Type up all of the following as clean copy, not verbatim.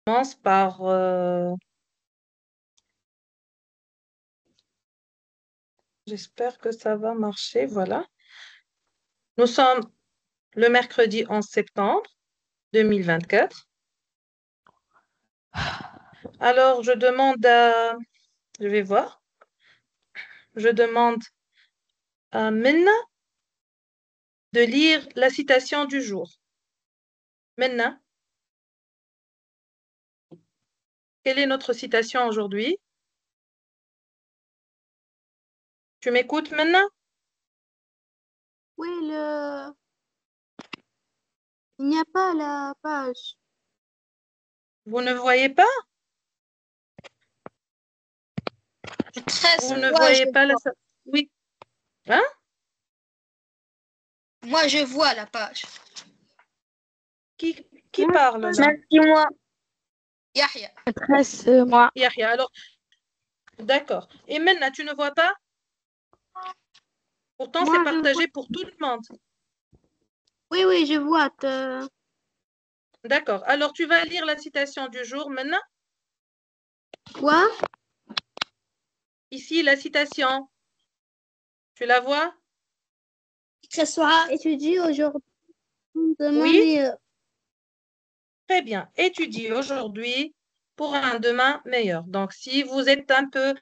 commence par... j'espère que ça va marcher. Voilà. Nous sommes le mercredi 11 septembre 2024. Alors, je demande à... Je vais voir. Je demande à Minna de lire la citation du jour. Minna, quelle est notre citation aujourd'hui? Tu m'écoutes maintenant? Oui, il n'y a pas la page. Vous ne voyez pas? Maîtresse, Vous ne moi je voyez pas la... vois. Oui. Hein? Moi je vois la page. Qui parle là? Merci, moi. Yahya. Maîtresse, moi. Yahya. Alors, d'accord. Et maintenant, tu ne vois pas? Pourtant, c'est Moi je vois. partagé pour tout le monde. Oui, oui, je vois. D'accord. Alors, tu vas lire la citation du jour maintenant. Quoi? Ici, la citation. Tu la vois? Ce sera étudié aujourd'hui. Demain Oui? meilleur. Très bien. Étudie aujourd'hui pour un demain meilleur. Donc, si vous êtes un peu,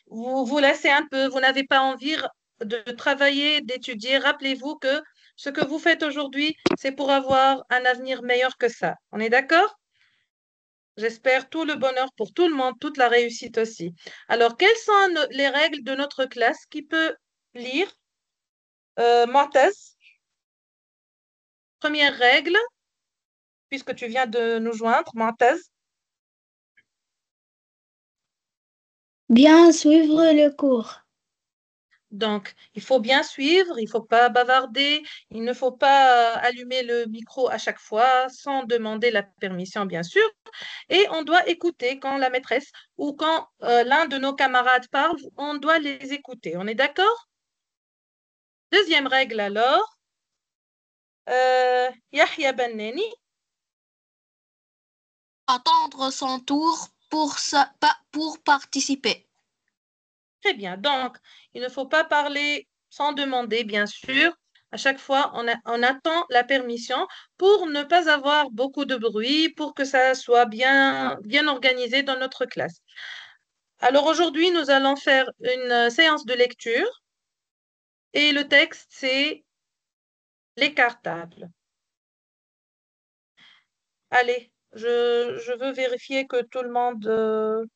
vous vous laissez un peu, vous n'avez pas envie de travailler, d'étudier, rappelez-vous que ce que vous faites aujourd'hui, c'est pour avoir un avenir meilleur que ça. On est d'accord? J'espère tout le bonheur pour tout le monde, toute la réussite aussi. Alors, quelles sont les règles de notre classe? Qui peut lire? Montez, première règle, puisque tu viens de nous joindre, Montez. Bien suivre le cours. Donc, il faut bien suivre, il ne faut pas bavarder, il ne faut pas allumer le micro à chaque fois sans demander la permission, bien sûr. Et on doit écouter quand la maîtresse ou quand l'un de nos camarades parle, on doit les écouter. On est d'accord? Deuxième règle alors, Yahya Banneni. Attendre son tour pour participer. Très bien. Donc, il ne faut pas parler sans demander, bien sûr. À chaque fois, on attend la permission pour ne pas avoir beaucoup de bruit, pour que ça soit bien organisé dans notre classe. Alors aujourd'hui, nous allons faire une séance de lecture et le texte, c'est les cartables. Allez, je veux vérifier que tout le monde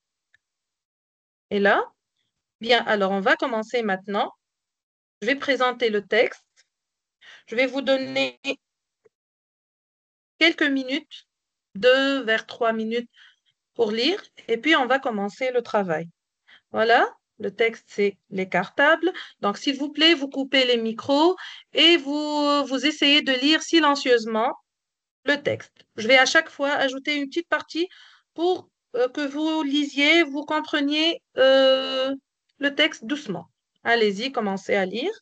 est là. Bien, alors on va commencer maintenant. Je vais présenter le texte. Je vais vous donner quelques minutes, 2 vers 3 minutes pour lire, et puis on va commencer le travail. Voilà, le texte, c'est les cartables. Donc, s'il vous plaît, vous coupez les micros et vous essayez de lire silencieusement le texte. Je vais à chaque fois ajouter une petite partie pour que vous lisiez, vous compreniez le texte doucement. Allez-y, commencez à lire.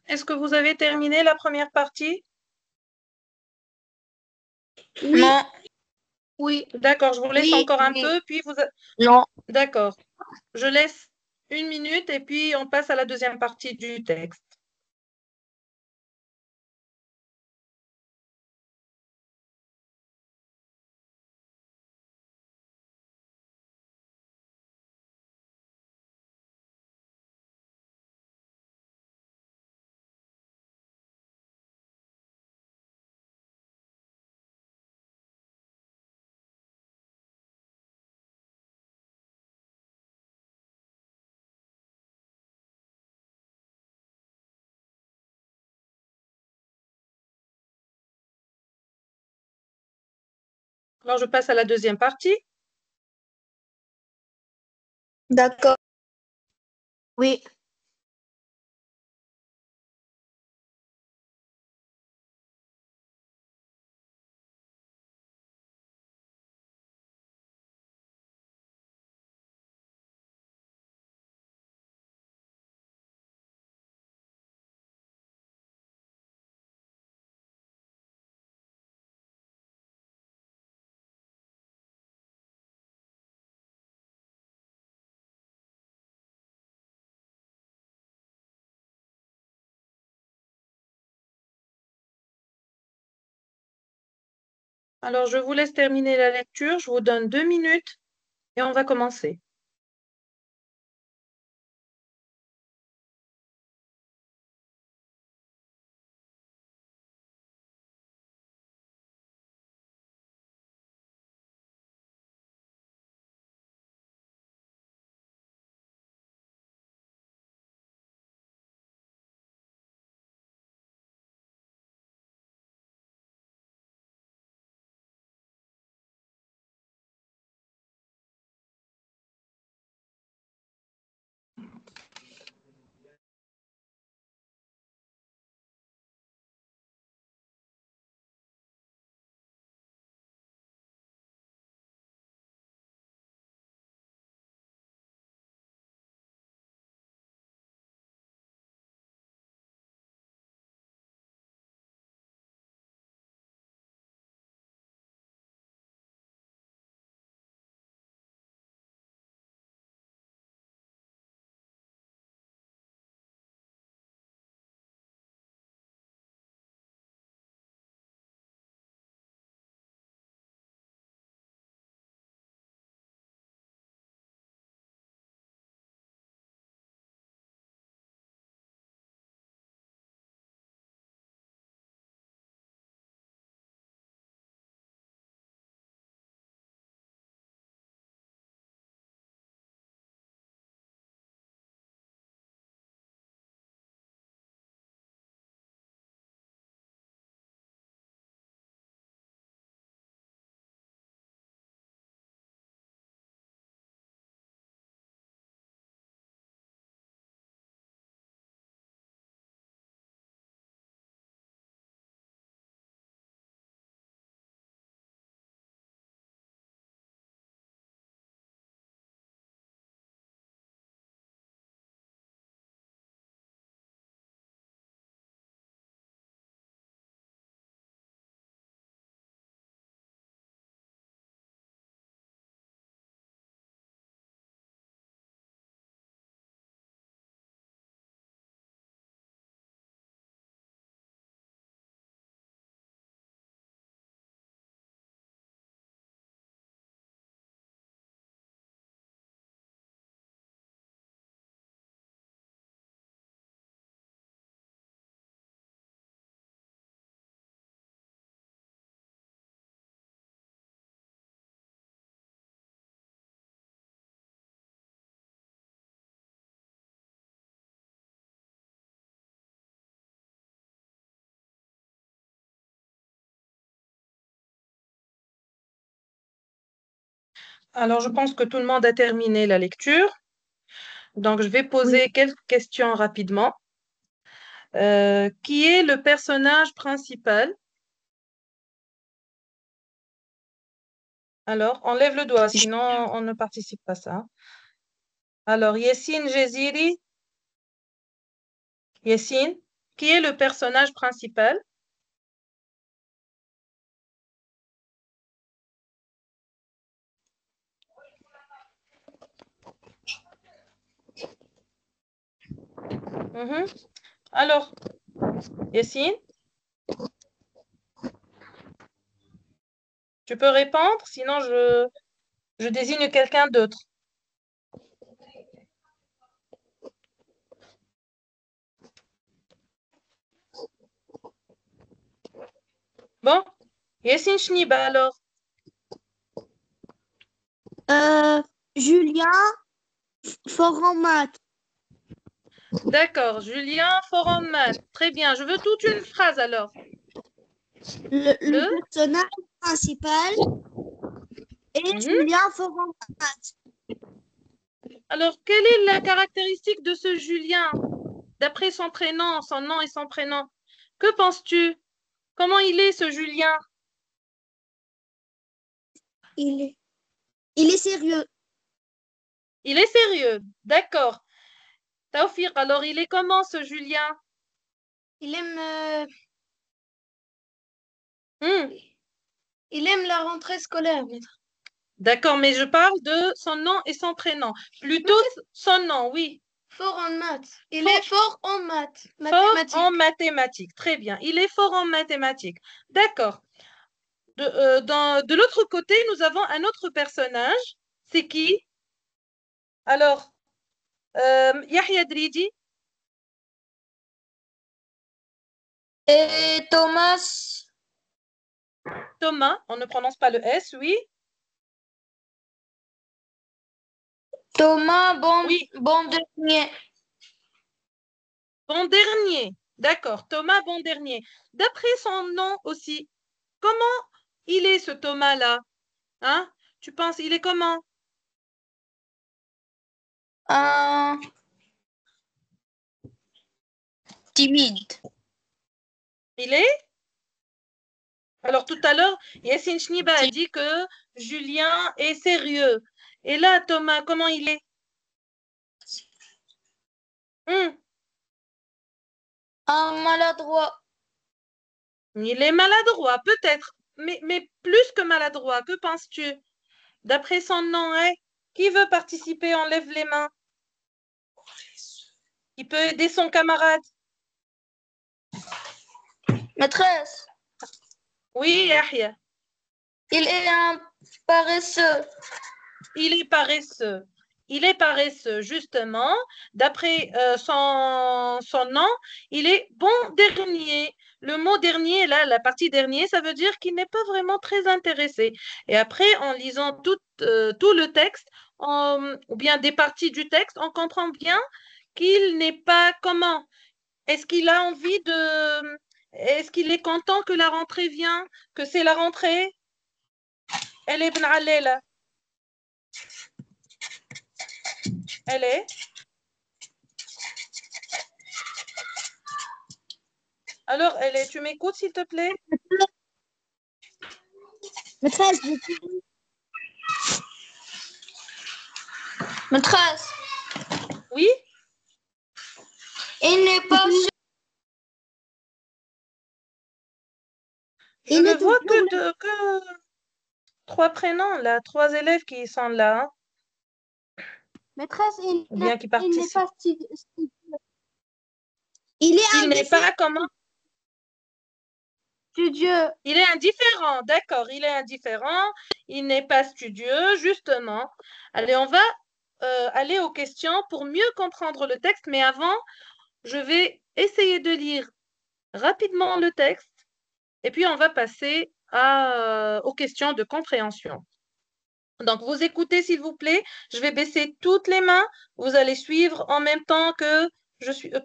Est-ce que vous avez terminé la première partie? Oui, Non, oui, D'accord, je vous laisse oui, encore un oui. peu, puis non. D'accord. Je laisse 1 minute et puis on passe à la deuxième partie du texte. Alors, je passe à la deuxième partie. D'accord. Oui. Alors, je vous laisse terminer la lecture. Je vous donne 2 minutes et on va commencer. Alors, je pense que tout le monde a terminé la lecture. Donc, je vais Oui. poser quelques questions rapidement. Qui est le personnage principal? Alors, enlève le doigt, sinon on ne participe pas à ça. Alors, Yessine Jeziri. Yessine, Qui est le personnage principal? Mhm. Alors, Yassine, tu peux répondre, sinon je désigne quelqu'un d'autre. Bon, Yassine Chniba alors. Julien fort en maths. D'accord, Julien Forum Math. Très bien, je veux toute une phrase alors. Le Le personnage principal est Mhm. Julien fort en maths. Alors, quelle est la caractéristique de ce Julien, d'après son prénom, son nom et son prénom? Que penses-tu? Comment il est ce Julien? Il est, il est sérieux. Il est sérieux, d'accord. Taoufir, alors il est comment ce Julien? Il aime, Hmm, il aime la rentrée scolaire, maître. d'accord, mais je parle de son nom et son prénom. Plutôt son nom, oui. Fort en maths. Il Fort, est fort en maths. fort en Mathématiques. mathématiques. Très bien. Il est fort en mathématiques. D'accord. De l'autre côté, nous avons un autre personnage. C'est qui? Alors, Yahya Dridi, Et Thomas. Thomas, on ne prononce pas le S, oui. Thomas Oui, Bondernier. bon dernier. D'accord, Thomas bon dernier. D'après son nom aussi, comment il est ce Thomas-là? Hein? Tu penses, il est comment? Un timide. Il est? Alors tout à l'heure, Yassine Chniba a dit que Julien est sérieux. Et là, Thomas, comment il est? Hmm, Un maladroit. il est maladroit, peut-être, mais plus que maladroit. Que penses-tu? D'après son nom, hein? Qui veut participer? On lève les mains. Il peut aider son camarade. Maîtresse. Oui, Yahya. Il est un paresseux. Il est paresseux. Il est paresseux, justement. D'après son nom, il est bon dernier. Le mot dernier, là, la partie dernier, ça veut dire qu'il n'est pas vraiment très intéressé. Et après, en lisant tout le texte, ou bien des parties du texte, on comprend bien qu'il n'est pas comment. Est-ce qu'il a envie de... Est-ce qu'il est content que la rentrée vient, que c'est la rentrée? Elle est Ben Alela. Elle est. Alors, elle est. Tu m'écoutes, s'il te plaît? Maîtresse. Maîtresse. Oui? Il n'est pas sûr. Je ne vois que trois prénoms, là, trois élèves qui sont là, hein, Maîtresse, ou bien qui il n'est participent. pas il est Il n'est pas comment? studieux. Il est indifférent, d'accord, il est indifférent, il n'est pas studieux, justement. Allez, on va aller aux questions pour mieux comprendre le texte, mais avant, je vais essayer de lire rapidement le texte et puis on va passer aux questions de compréhension. Donc, vous écoutez, s'il vous plaît. Je vais baisser toutes les mains. Vous allez suivre en même temps que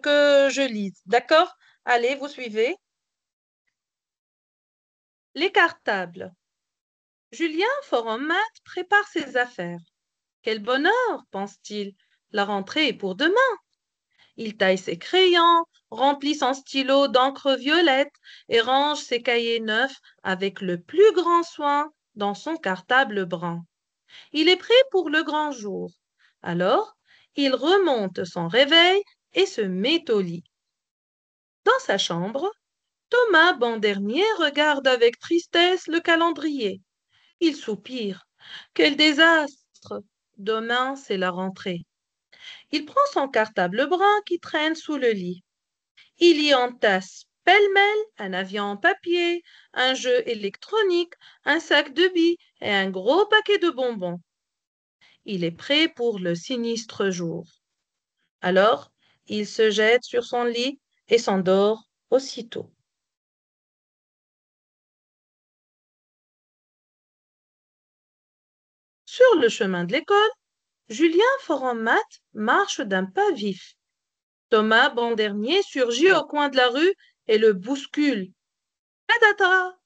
que je lise. D'accord? Allez, vous suivez. Les cartables. Julien, fort en maths, prépare ses affaires. Quel bonheur, pense-t-il. La rentrée est pour demain. Il taille ses crayons, remplit son stylo d'encre violette et range ses cahiers neufs avec le plus grand soin dans son cartable brun. Il est prêt pour le grand jour. Alors, il remonte son réveil et se met au lit. Dans sa chambre, Thomas Bandernier regarde avec tristesse le calendrier. Il soupire. Quel désastre! Demain, c'est la rentrée. Il prend son cartable brun qui traîne sous le lit. Il y entasse pêle-mêle un avion en papier, un jeu électronique, un sac de billes et un gros paquet de bonbons. Il est prêt pour le sinistre jour. Alors, il se jette sur son lit et s'endort aussitôt. Sur le chemin de l'école, Julien, fort en maths, marche d'un pas vif. Thomas Bandernier surgit au coin de la rue et le bouscule. Patata!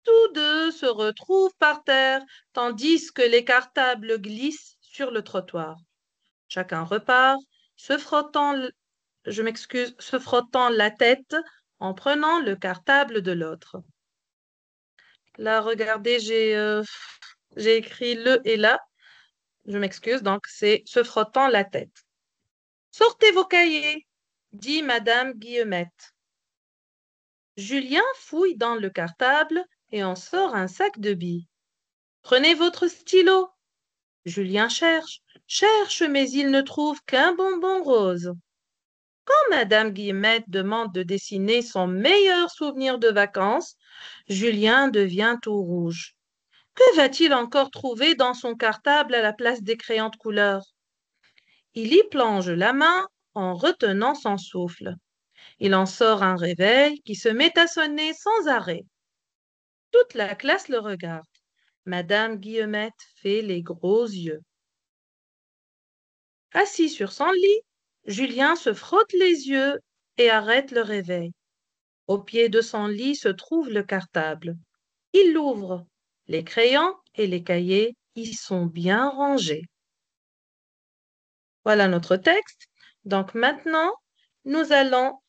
Tous deux se retrouvent par terre, tandis que les cartables glissent sur le trottoir. Chacun repart, se frottant, se frottant la tête en prenant le cartable de l'autre. Là, regardez, j'ai écrit le et là. Je m'excuse, donc c'est se frottant la tête. Sortez vos cahiers, dit Madame Guillemette. Julien fouille dans le cartable et en sort un sac de billes. Prenez votre stylo. Julien cherche, mais il ne trouve qu'un bonbon rose. Quand Madame Guillemette demande de dessiner son meilleur souvenir de vacances, Julien devient tout rouge. Que va-t-il encore trouver dans son cartable à la place des crayons de couleur? Il y plonge la main en retenant son souffle. Il en sort un réveil qui se met à sonner sans arrêt. Toute la classe le regarde. Madame Guillemette fait les gros yeux. Assis sur son lit, Julien se frotte les yeux et arrête le réveil. Au pied de son lit se trouve le cartable. Il l'ouvre. Les crayons et les cahiers y sont bien rangés. Voilà notre texte. Donc maintenant, nous allons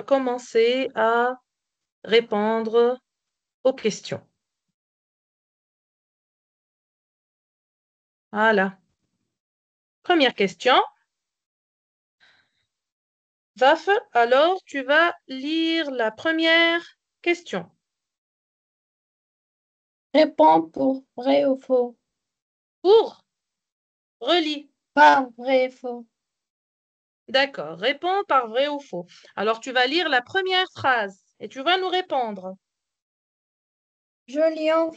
commencer à répondre aux questions. Voilà. Première question. Waf, alors tu vas lire la première question. Réponds pour vrai ou faux. Pour, relis. Pas vrai ou faux. D'accord. Réponds par vrai ou faux. Alors tu vas lire la première phrase et tu vas nous répondre. Julien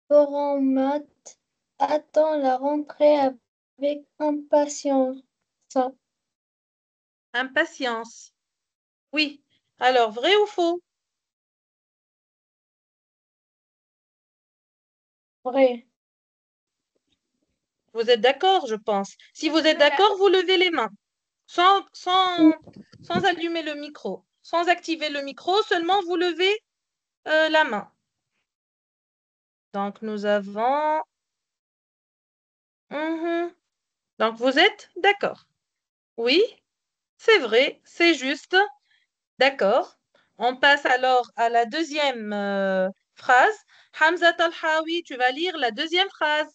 Foran attend la rentrée avec impatience. Impatience. Oui. Alors, vrai ou faux? Vrai. Vous êtes d'accord, je pense. Si vous êtes d'accord, vous levez les mains. Sans allumer le micro. Sans activer le micro, seulement vous levez la main. Donc, nous avons... Donc, vous êtes d'accord? Oui, c'est vrai, c'est juste. D'accord. On passe alors à la deuxième phrase. Hamza Talhawi, tu vas lire la deuxième phrase.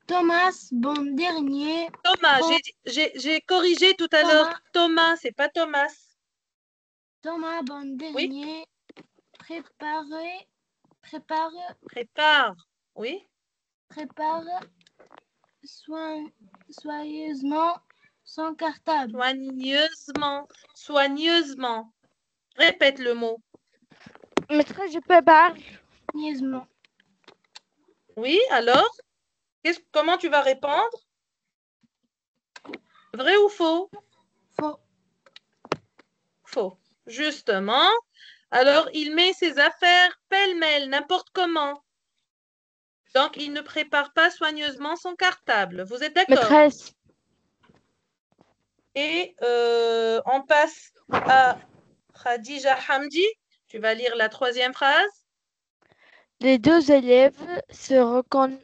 Thomas Bandernier. Thomas, j'ai corrigé tout à l'heure. Thomas, c'est pas Thomas. Thomas Bandernier prépare. Oui. Prépare soigneusement son cartable. Soigneusement. Répète le mot. Maîtresse, je prépare soigneusement. Oui, alors, comment tu vas répondre? Vrai ou faux? Faux. Faux. Justement. Alors, il met ses affaires pêle-mêle, n'importe comment. Donc, il ne prépare pas soigneusement son cartable. Vous êtes d'accord? Maîtresse. Et on passe à Khadija Hamdi. Tu vas lire la troisième phrase. Les deux élèves se rencontrent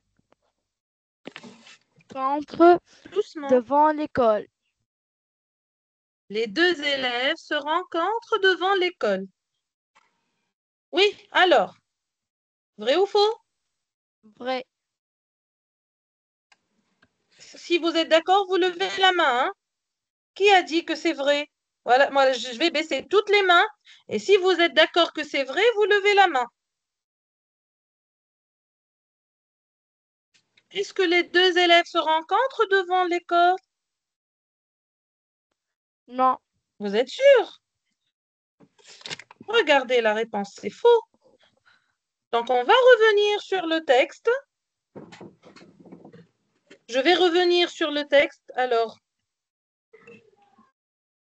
Doucement. devant l'école. Les deux élèves se rencontrent devant l'école. Oui, alors, vrai ou faux? Vrai. Si vous êtes d'accord, vous levez la main. Hein? Qui a dit que c'est vrai? Voilà, moi, je vais baisser toutes les mains. Et si vous êtes d'accord que c'est vrai, vous levez la main. Est-ce que les deux élèves se rencontrent devant l'école? Non. Vous êtes sûr? Regardez la réponse, c'est faux. Donc, on va revenir sur le texte. Je vais revenir sur le texte. Alors,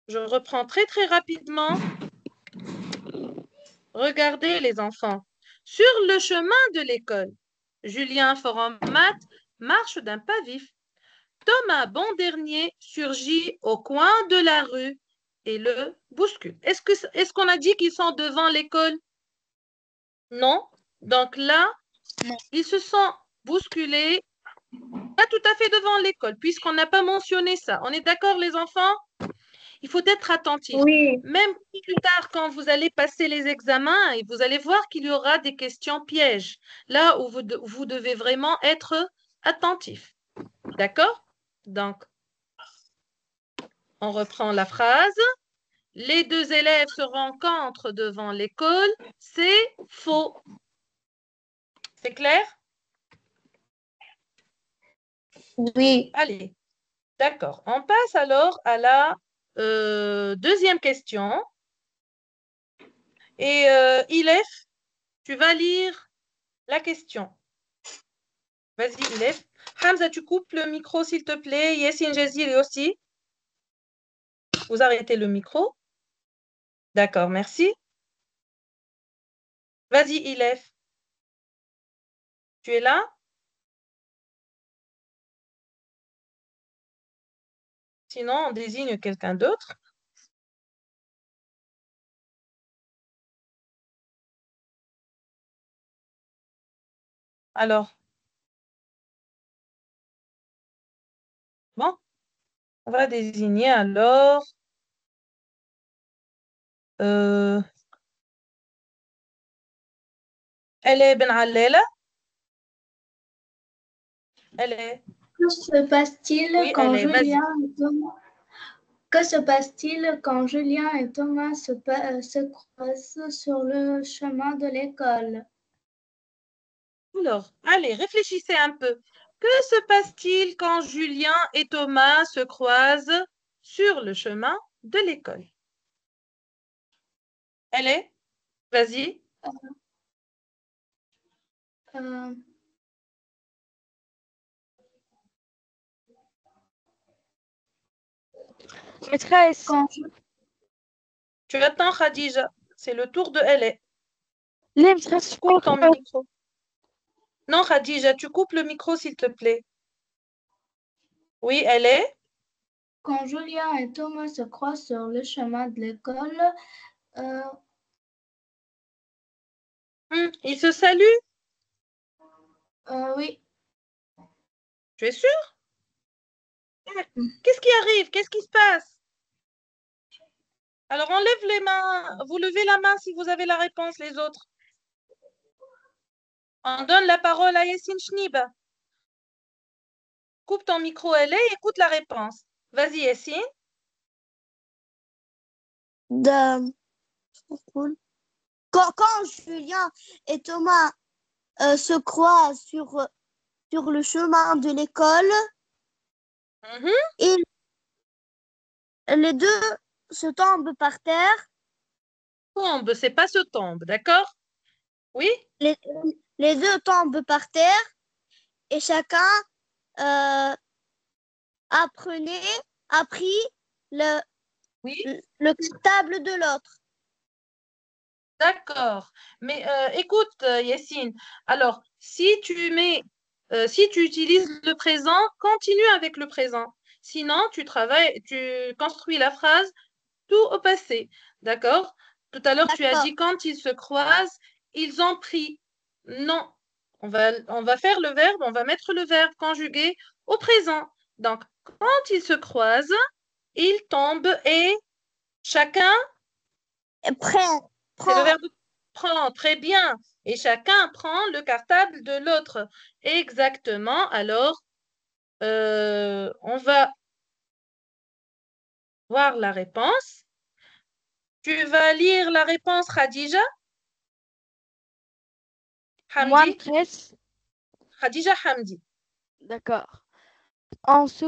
je reprends très, très rapidement. Regardez les enfants. Sur le chemin de l'école, Julien, fort en maths, marche d'un pas vif. Thomas, bon dernier, surgit au coin de la rue et le bouscule. Est-ce qu'on a dit qu'ils sont devant l'école? Non. Donc là, Non. ils se sont bousculés pas tout à fait devant l'école, puisqu'on n'a pas mentionné ça. On est d'accord, les enfants? Il faut être attentif. Oui. Même plus tard, quand vous allez passer les examens, et vous allez voir qu'il y aura des questions pièges, là où vous devez vraiment être attentif. D'accord? Donc, on reprend la phrase. Les deux élèves se rencontrent devant l'école. C'est faux. C'est clair? Oui. Allez, d'accord. On passe alors à la deuxième question. Et Ilef, tu vas lire la question. Vas-y, Ilef. Hamza, tu coupes le micro, s'il te plaît. Yassine Jazili aussi. Vous arrêtez le micro. D'accord, merci. Vas-y, Ilef. Tu es là? Sinon, on désigne quelqu'un d'autre. Alors, bon, on va désigner alors euh, elle est Ben Allela. Elle est. Que se passe-t-il Oui, elle quand est. Vas-y. Julien et Thomas... Que se passe-t-il quand Julien et Thomas se croisent sur le chemin de l'école? Alors, allez, réfléchissez un peu. Que se passe-t-il quand Julien et Thomas se croisent sur le chemin de l'école? Elle est? Vas-y. Euh, Maîtresse, quand Tu attends, Khadija. C'est le tour de elle est. les maîtresses, Coupe ton micro. Non, Khadija, tu coupes le micro, s'il te plaît. Oui, elle est. Quand Julien et Thomas se croisent sur le chemin de l'école, euh, Ils se saluent. oui. Tu es sûr? Qu'est-ce qui arrive? Qu'est-ce qui se passe? Alors, on lève les mains. Vous levez la main si vous avez la réponse, les autres. On donne la parole à Yassine Schnib. Coupe ton micro, elle est, écoute la réponse. Vas-y, Yassine. Quand Julien et Thomas se croisent sur le chemin de l'école, et les deux se tombent par terre. Tombe, c'est pas se tombe, d'accord? Oui? Les, les deux tombent par terre et chacun euh, a pris le, Oui? le cartable de l'autre. D'accord. Mais écoute, Yassine, alors, si tu utilises le présent, continue avec le présent. Sinon, tu construis la phrase tout au passé. D'accord? Tout à l'heure, tu as D'accord. dit quand ils se croisent, ils ont pris. Non. On va faire le verbe, on va mettre le verbe conjugué au présent. Donc, quand ils se croisent, ils tombent et chacun, Prends, c'est le prends. verbe prend, très bien. Et chacun prend le cartable de l'autre. Exactement. Alors, on va voir la réponse. Tu vas lire la réponse, Khadija? Moins Hamdi? maîtresse. Khadija Hamdi. D'accord. En se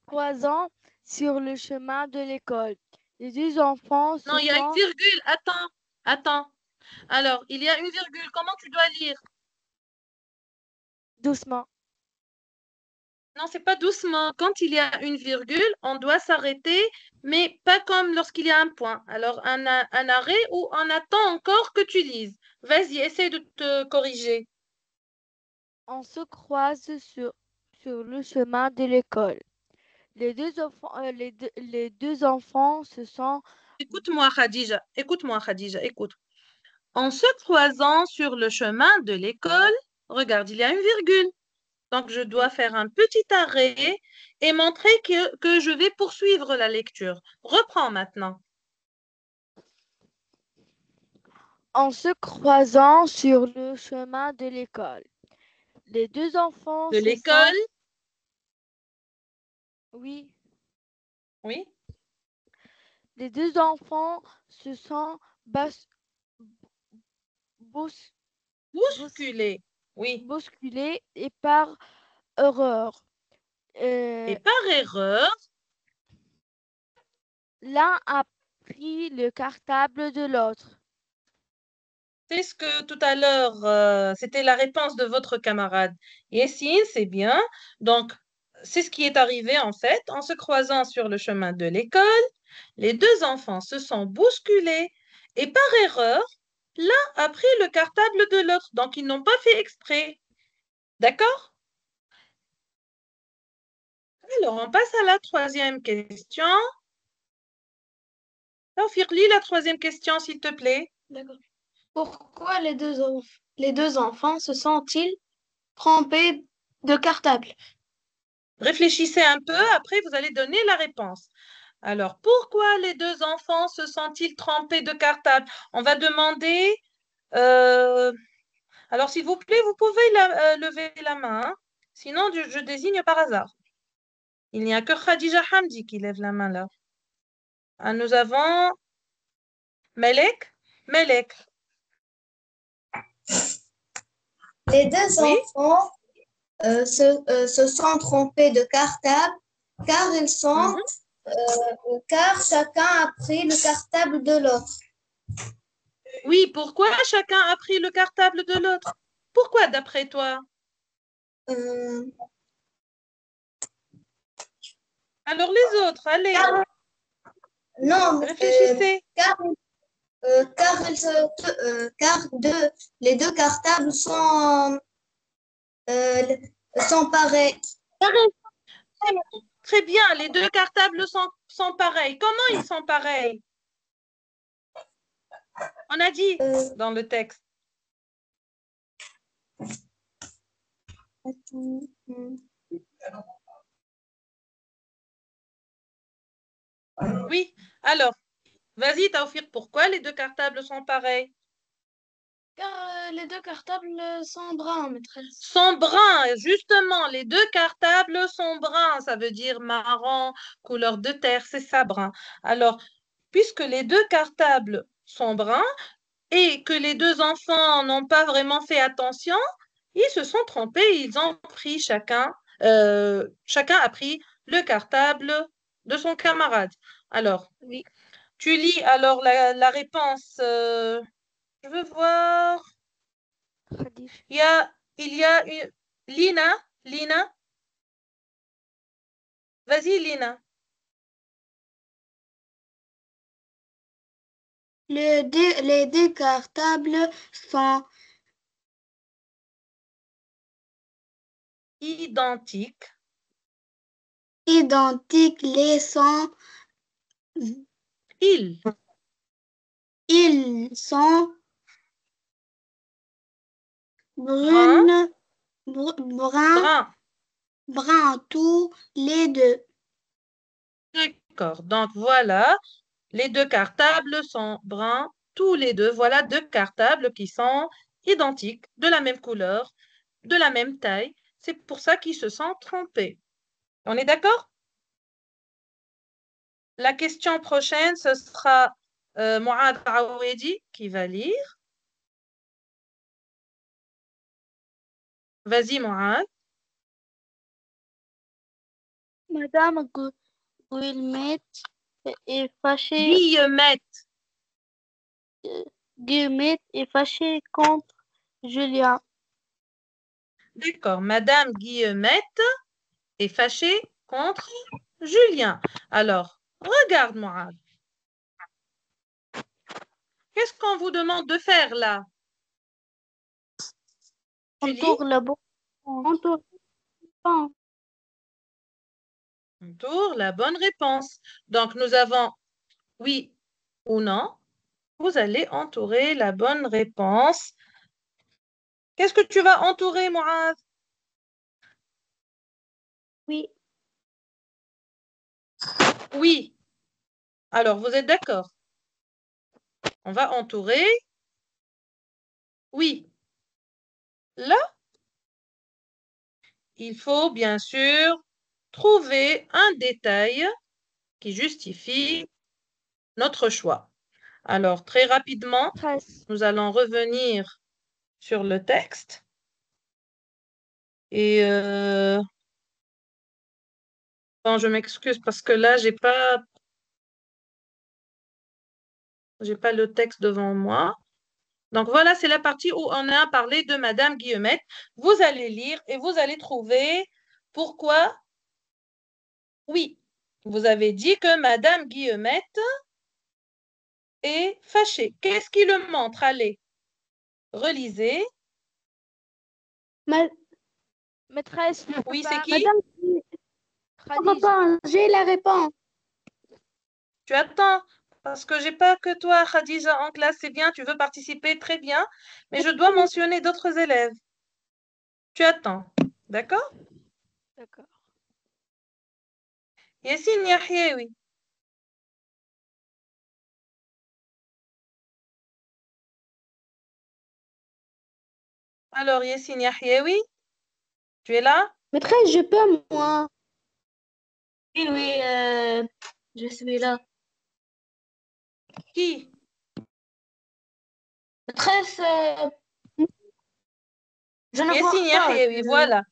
croisant sur le chemin de l'école, les deux enfants Non, se il y a une sont virgule. Attends, attends. Alors, il y a une virgule. Comment tu dois lire? doucement. Non, c'est pas doucement. Quand il y a une virgule, on doit s'arrêter, mais pas comme lorsqu'il y a un point. Alors, un arrêt ou on attend encore que tu lises. Vas-y, essaie de te corriger. On se croise sur le chemin de l'école. Les deux enfants se sont Écoute-moi, Khadija, écoute. En se croisant sur le chemin de l'école, regarde, il y a une virgule. Donc, je dois faire un petit arrêt et montrer que je vais poursuivre la lecture. Reprends maintenant. en se croisant sur le chemin de l'école. Les deux enfants De se sont l'école, oui, oui, les deux enfants se sont bas- bous- bous- bousculer, oui. bousculés et par erreur. Et Euh, par erreur, L'un a pris le cartable de l'autre. c'est ce que tout à l'heure, c'était la réponse de votre camarade. Yessine, c'est bien. Donc, c'est ce qui est arrivé en fait. En se croisant sur le chemin de l'école, les deux enfants se sont bousculés et par erreur, l'un a pris le cartable de l'autre. Donc, ils n'ont pas fait exprès. D'accord? Alors, on passe à la troisième question. Taufik, lis la troisième question, s'il te plaît. D'accord. Pourquoi les deux enfants se sont-ils trompés de cartable? Réfléchissez un peu, après vous allez donner la réponse. Alors, pourquoi les deux enfants se sont-ils trompés de cartable? On va demander. euh, Alors, s'il vous plaît, vous pouvez lever la main, hein. Sinon, je désigne par hasard. Il n'y a que Khadija Hamdi qui lève la main là. Ah, nous avons Melek. Melek, Les deux oui? enfants se sont trompés de cartable car Mhm. car chacun a pris le cartable de l'autre. Oui, pourquoi chacun a pris le cartable de l'autre? Pourquoi d'après toi? Euh, Alors les autres, allez, car, non, réfléchissez. car, car les deux cartables euh, sont pareils. Très bien, les deux cartables sont pareils. Comment ils sont pareils? On a dit Euh, dans le texte. Oui, alors, vas-y, Taufir, pourquoi les deux cartables sont pareils? car les deux cartables sont bruns, maîtresse. Sont bruns, justement, les deux cartables sont bruns, ça veut dire marron, couleur de terre, c'est ça, brun. Alors, puisque les deux cartables sont bruns et que les deux enfants n'ont pas vraiment fait attention, ils se sont trompés, ils ont pris chacun a pris le cartable de son camarade. Alors, Oui. tu lis alors la réponse. Je veux voir. Khadija. Il y a une. Lina, vas-y, Lina. Les deux cartables sont Identique. identiques. Il. Ils sont Brun. bruns, bruns, Brun. bruns tous les deux. D'accord. Donc voilà, les deux cartables sont bruns, tous les deux. Voilà deux cartables qui sont identiques, de la même couleur, de la même taille. C'est pour ça qu'ils se sont trompés. On est d'accord? La question prochaine, ce sera Mouad Aouedi qui va lire. Vas-y, Mouad. Madame Guillemette est fâchée, Guillemette. Guillemette est fâchée contre Julien. D'accord. Madame Guillemette est fâchée contre Julien. Alors, regarde, Mouad. Qu'est-ce qu'on vous demande de faire là? Julie? Entoure la bonne. Entoure. Entoure la bonne réponse. Donc, nous avons oui ou non. Vous allez entourer la bonne réponse. Qu'est-ce que tu vas entourer, Mouad? Oui. Oui. Alors, vous êtes d'accord? On va entourer. Oui. Là, il faut bien sûr trouver un détail qui justifie notre choix. Alors, très rapidement, nous allons revenir sur le texte. Et bon, je m'excuse parce que là, j'ai pas le texte devant moi. Donc voilà, c'est la partie où on a parlé de Madame Guillemette. Vous allez lire et vous allez trouver pourquoi. Oui, vous avez dit que Madame Guillemette est fâchée. Qu'est-ce qui le montre? Allez, relisez. Maîtresse, Oui, c'est qui? Madame, Khadija. j'ai la réponse. Tu attends, parce que j'ai pas que toi, Khadija, en classe. C'est bien, tu veux participer, très bien. Mais je dois mentionner d'autres élèves. Tu attends, d'accord? D'accord. Yassine Yahyaoui. Alors, Yassine Yahyaoui, tu es là? Maîtresse, je peux, moi. Oui, oui, je suis là. Qui? Maîtresse, je ne vois Yassine pas. Yahyaoui, voilà.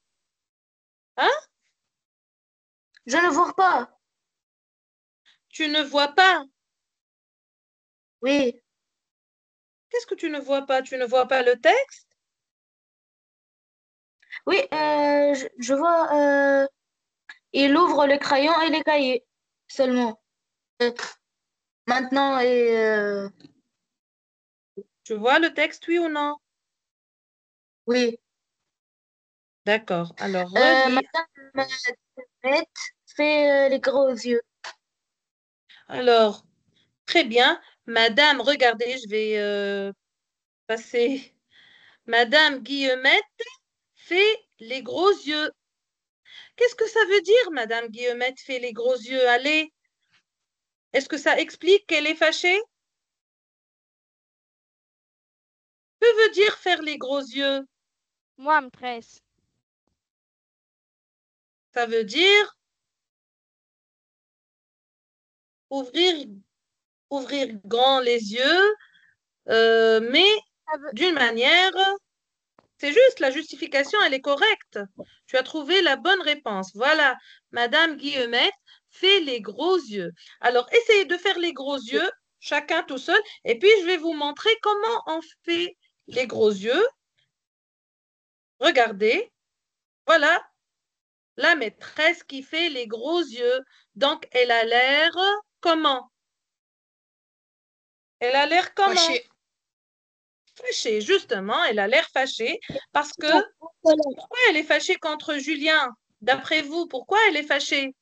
Hein? Je ne vois pas. Tu ne vois pas? Oui. Qu'est-ce que tu ne vois pas? Tu ne vois pas le texte? Oui, je vois, il ouvre le crayon et les cahiers seulement. Maintenant, Tu vois le texte, oui ou non? oui. D'accord. Alors, relis. Madame Bête fait les gros yeux. Alors, très bien. Madame, regardez, je vais passer. Madame Guillemette fait les gros yeux. Qu'est-ce que ça veut dire, Madame Guillemette fait les gros yeux? Allez, est-ce que ça explique qu'elle est fâchée? Que veut dire faire les gros yeux? Moi, maîtresse. Ça veut dire ouvrir, ouvrir grand les yeux, mais d'une manière, c'est juste, la justification, elle est correcte. Tu as trouvé la bonne réponse. Voilà, Madame Guillemette fait les gros yeux. Alors, essayez de faire les gros yeux, chacun tout seul, et puis je vais vous montrer comment on fait les gros yeux. Regardez, voilà la maîtresse qui fait les gros yeux. Donc, elle a l'air comment? Elle a l'air comment? Fâchée. Fâchée, justement, elle a l'air fâchée parce que pourquoi elle est fâchée contre Julien? D'après vous, pourquoi elle est fâchée?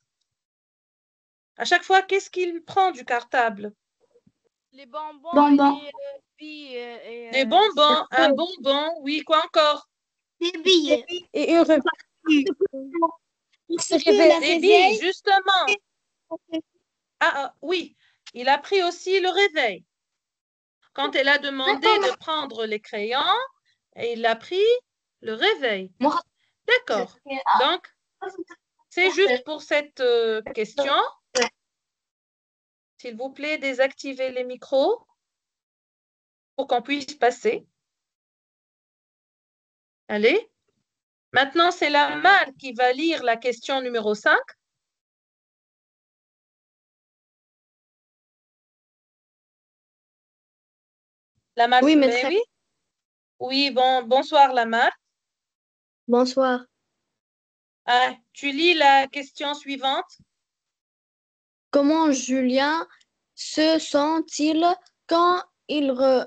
À chaque fois, qu'est-ce qu'il prend du cartable? Les bonbons Bonbons. et les billes Des bonbons, un bonbon, oui, quoi encore? Des billets. et une Des billes, justement. Oui, il a pris aussi le réveil. Quand elle a demandé de prendre les crayons, il a pris le réveil. D'accord. Donc, c'est juste pour cette question. S'il vous plaît, désactivez les micros pour qu'on puisse passer. Allez. Maintenant, c'est la Mal qui va lire la question numéro 5. La Mal, Oui, ben maîtresse. oui. Oui, bonsoir la Mal. Bonsoir. Ah, tu lis la question suivante. Comment Julien se sent-il quand il Quand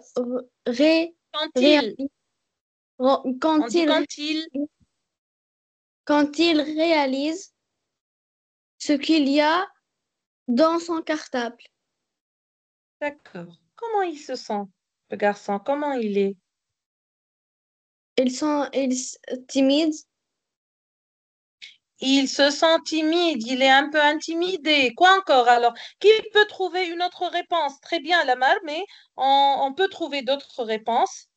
il, réalise, on dit quand il, quand il réalise ce qu'il y a dans son cartable? d'accord. Comment il se sent, le garçon? Comment il est? Il timide. Il se sent timide, il est un peu intimidé. Quoi encore alors? Qui peut trouver une autre réponse? Très bien, Lamar, mais on peut trouver d'autres réponses.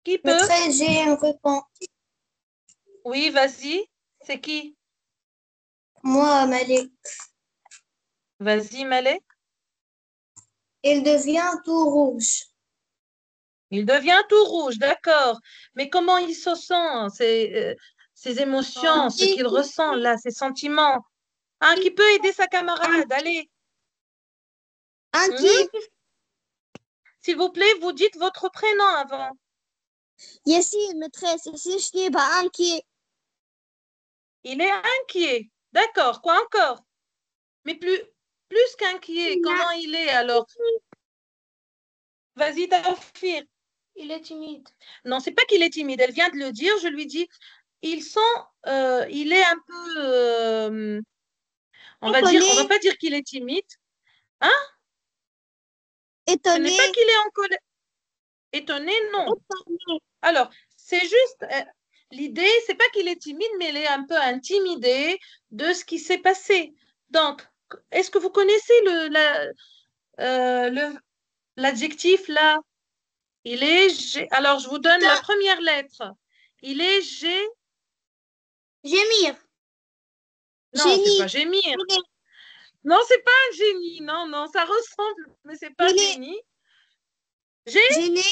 Qui peut? Maîtresse, j'ai une réponse. Oui, vas-y. C'est qui? Moi, Malik. Vas-y, Malek. Il devient tout rouge. Il devient tout rouge, d'accord. Mais comment il se sent? Ses émotions, ce qu'il ressent là, ses sentiments. Ah, qui peut aider sa camarade? Allez. Mhm. Inquiet. S'il vous plaît, vous dites votre prénom avant. Yassine, maîtresse, Yassine Chniba, inquiet. Il est inquiet. D'accord, quoi encore? Mais plus qu'inquiet, comment il est alors? Vas-y, Tawfir. Il est timide. Non, c'est pas qu'il est timide. Elle vient de le dire. Je lui dis, il est un peu, on va Étonné, pas dire qu'il est timide. Hein? Ce n'est pas étonné, qu'il est en colère. Étonné, non. étonné. Alors, c'est juste, l'idée, c'est pas qu'il est timide, mais il est un peu intimidé de ce qui s'est passé. Donc, est-ce que vous connaissez l'adjectif là? Alors, je vous donne la première lettre. Il est Gémir, non, c'est génie, pas gémir. gêné, Non, c'est pas un génie. Non, non, ça ressemble, mais c'est pas gêné, génie. gêné,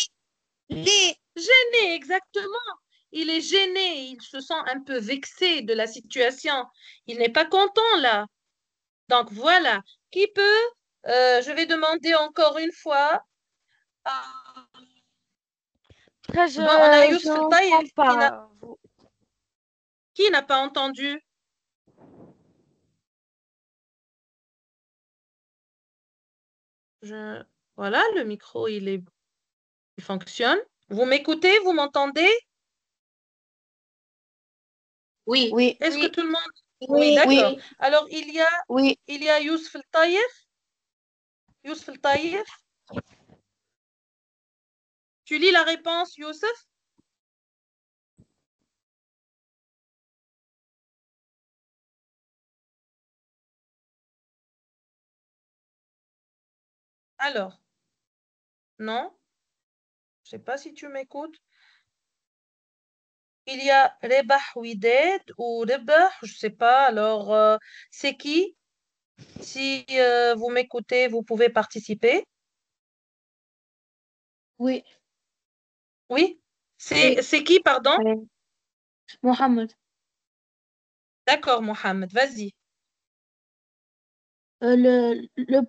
lé. Gêné, exactement. Il est gêné, il se sent un peu vexé de la situation. Il n'est pas content là. Donc voilà. Qui peut, je vais demander encore une fois. Après, Bon, on a je Youssef El n'entends Taïef pas. qui n'a pas entendu. Je, voilà, le micro, il fonctionne. Vous m'écoutez, vous m'entendez? Oui. Oui, Est-ce que Oui, tout le monde... Oui, oui, d'accord. oui. Alors, oui. il y a Youssef El Taïef. Youssef El Taïef. Tu lis la réponse, Youssef? Alors, non, je sais pas si tu m'écoutes. Il y a Rebah Ouided ou Rebah, je sais pas. Alors, c'est qui? Si vous m'écoutez, vous pouvez participer. Oui, Oui? oui. C'est qui, pardon? Mohamed. D'accord, Mohamed, vas-y. Le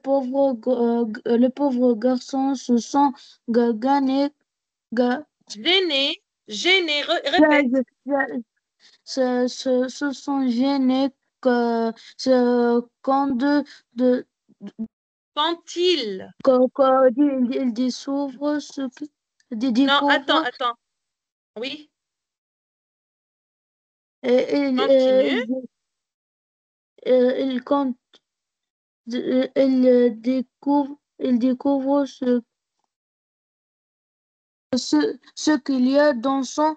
pauvre garçon se sent gagné. Gêné, gêné, répète. Se sent gêné que quand de Quand il... quand il découvre ce que il Non, découvre attends. Oui, et continue. il compte il découvre ce qu'il y a dans son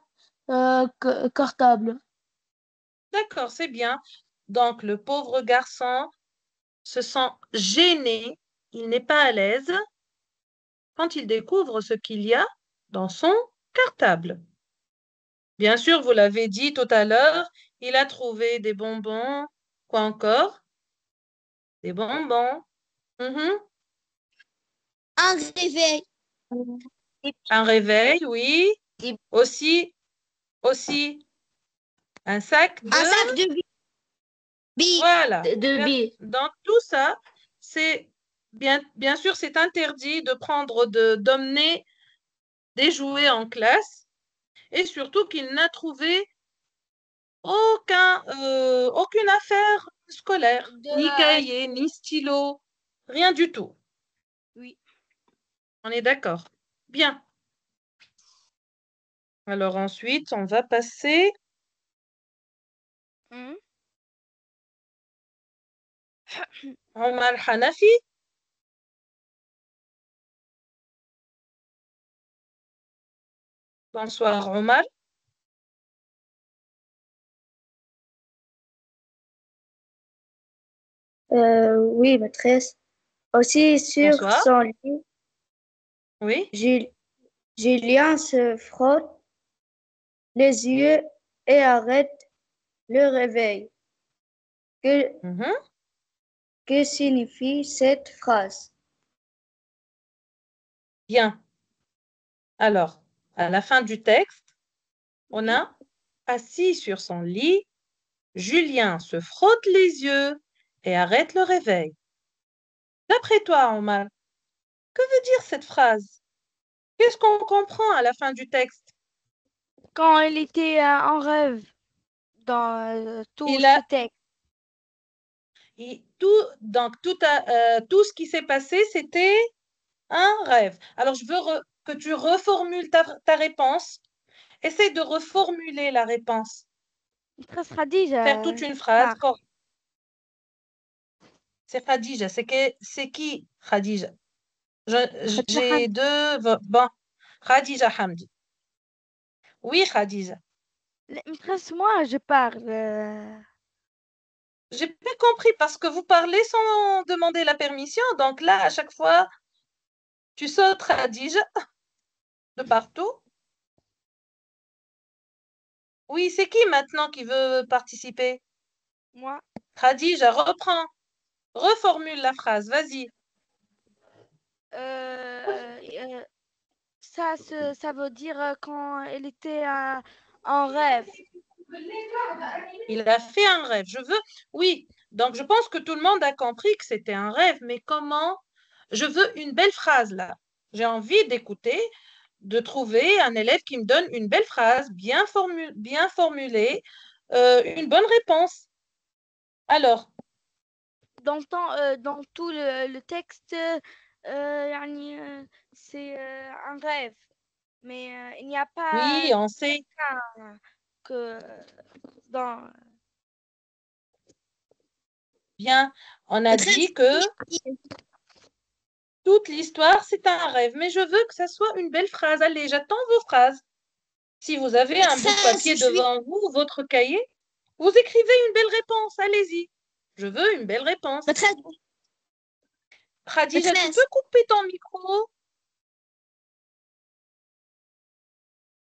cartable. D'accord, c'est bien. Donc, le pauvre garçon se sent gêné, il n'est pas à l'aise quand il découvre ce qu'il y a dans son cartable. Bien sûr, vous l'avez dit tout à l'heure, il a trouvé des bonbons. Quoi encore? Des bonbons. Mhm. Un réveil. Un réveil, oui. Des- Aussi, un sac de... Un sac de billes. Voilà. de billes. Donc, tout ça, c'est bien sûr, c'est interdit de prendre, d'emmener des jouets en classe et surtout qu'il n'a trouvé aucune affaire scolaire, ni cahier, ni stylo, rien du tout. Oui. On est d'accord. Bien. Alors ensuite, on va passer Mhm. Omar Hanafi. Bonsoir Omar. Oui, maîtresse. Aussi, sur Bonsoir. son lit, Oui. Julien se frotte les yeux et arrête le réveil. Que, Mhm. que signifie cette phrase? Bien. Alors, à la fin du texte, on Oui. a assis sur son lit, Julien se frotte les yeux et arrête le réveil. D'après toi, Omar, que veut dire cette phrase? Qu'est-ce qu'on comprend à la fin du texte? Quand il était en rêve dans tout Il ce a texte. tout ce qui s'est passé, c'était un rêve. Alors, je veux que tu reformules ta réponse. Essaye de reformuler la réponse. Maîtresse Khadija, Faire toute une phrase. part. C'est Khadija. C'est qui Khadija? Khadija J'ai deux. Bon, Khadija Hamdi. Oui, Khadija. Maîtresse, moi, je parle. J'ai pas compris parce que vous parlez sans demander la permission. Donc là, à chaque fois, tu sautes Khadija de partout. Oui, c'est qui maintenant qui veut participer? Moi. Khadija, reprends. Reformule la phrase. Vas-y. Euh, ça veut dire quand elle était en rêve. Il a fait un rêve. Oui. Donc, je pense que tout le monde a compris que c'était un rêve. Mais comment? Je veux une belle phrase là. J'ai envie d'écouter, de trouver un élève qui me donne une belle phrase, bien formulée, une bonne réponse. Alors, Dans tout le texte, يعني, c'est un rêve. Mais il n'y a pas oui, on sait. quelqu'un que dans. Bien, on a Maîtresse, dit que toute l'histoire, c'est un rêve. Mais je veux que ça soit une belle phrase. Allez, j'attends vos phrases. Si vous avez un bout de maîtresse, papier je suis. devant vous, votre cahier, vous écrivez une belle réponse. Allez-y. Je veux une belle réponse. Maîtresse, Khadija, tu peux maîtresse. couper ton micro?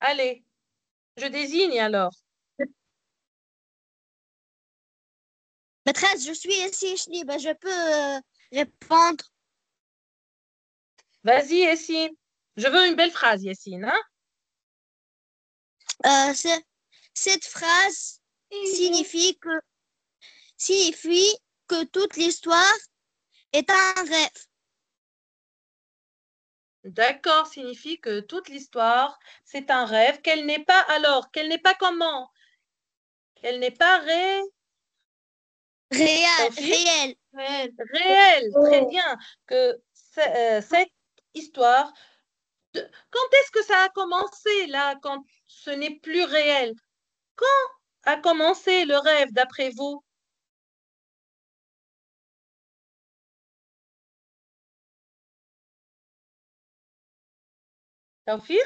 Allez, je désigne alors. Maîtresse, je suis ici, ben, je peux répondre. Vas-y, Yessine. Je veux une belle phrase, Yessine. Hein? Cette phrase signifie que, signifie que toute l'histoire est un rêve. D'accord signifie que toute l'histoire, c'est un rêve, qu'elle n'est pas alors, qu'elle n'est pas comment? Qu'elle n'est pas Réel, Taoufik? réel. Réelle. Très bien. Que cette histoire, quand est-ce que ça a commencé là, quand ce n'est plus réel? Quand a commencé le rêve d'après vous? Taoufik?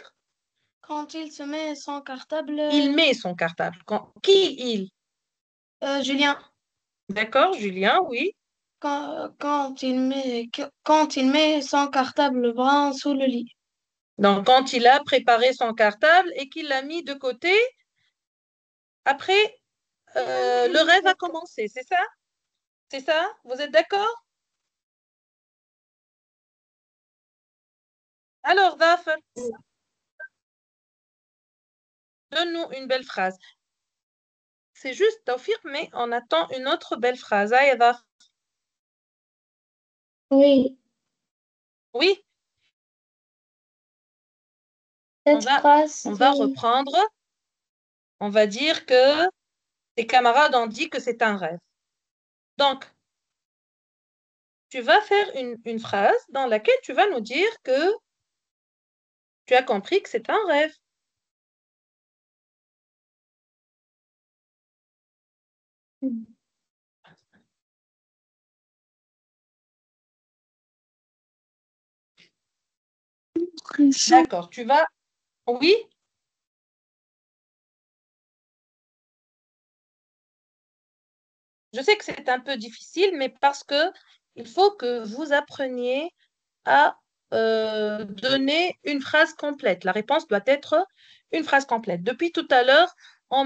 Quand il se met son cartable, Il met son cartable. Qui il? Julien, D'accord, Julien, oui. quand il met son cartable brun sous le lit. Donc, quand il a préparé son cartable et qu'il l'a mis de côté, après, le rêve a commencé, c'est ça? C'est ça? Vous êtes d'accord? Alors, Zafar, donne-nous une belle phrase. C'est juste Tawfiq, mais on attend une autre belle phrase. Ah, Zafar. Oui, Oui, cette phrase on va dit reprendre. On va dire que tes camarades ont dit que c'est un rêve. Donc, tu vas faire une phrase dans laquelle tu vas nous dire que tu as compris que c'est un rêve. D'accord, tu vas... Oui, je sais que c'est un peu difficile, mais parce que il faut que vous appreniez à donner une phrase complète. La réponse doit être une phrase complète. Depuis tout à l'heure, on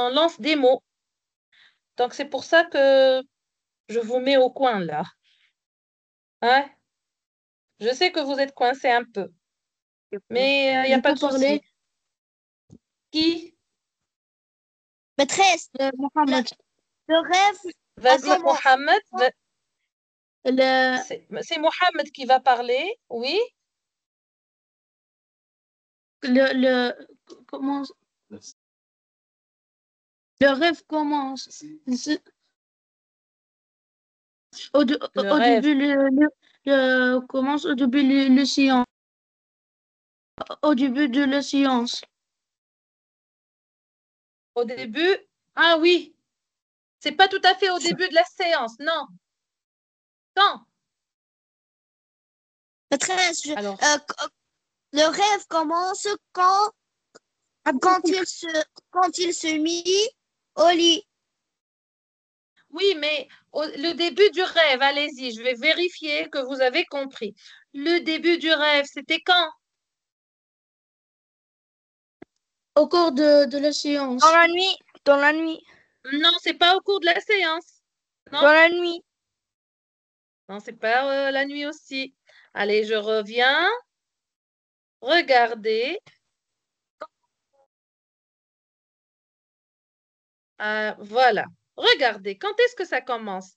lance des mots. Donc, c'est pour ça que je vous mets au coin là. Hein? Je sais que vous êtes coincés un peu, mais il n'y a Je pas peux de souci. parler? Qui? Maîtresse, Mohamed. le rêve a Vas-y, commencé. Mohamed. Le, C'est Mohamed qui va parler. Oui. comment, le rêve commence. Le Au rêve. début, commence au début le séance. Au début de la séance. Au début. Ah oui. C'est pas tout à fait au début de la séance. Non. Non. Maîtresse, Alors, le rêve commence quand il se mit au lit. oui, mais le début du rêve, allez-y, je vais vérifier que vous avez compris. Le début du rêve, c'était quand? Au cours de la séance. Dans la nuit. Dans la nuit. Non, c'est pas au cours de la séance. Non, Dans la nuit. non, c'est pas la nuit aussi. Allez, je reviens. Regardez. Voilà. Regardez, quand est-ce que ça commence?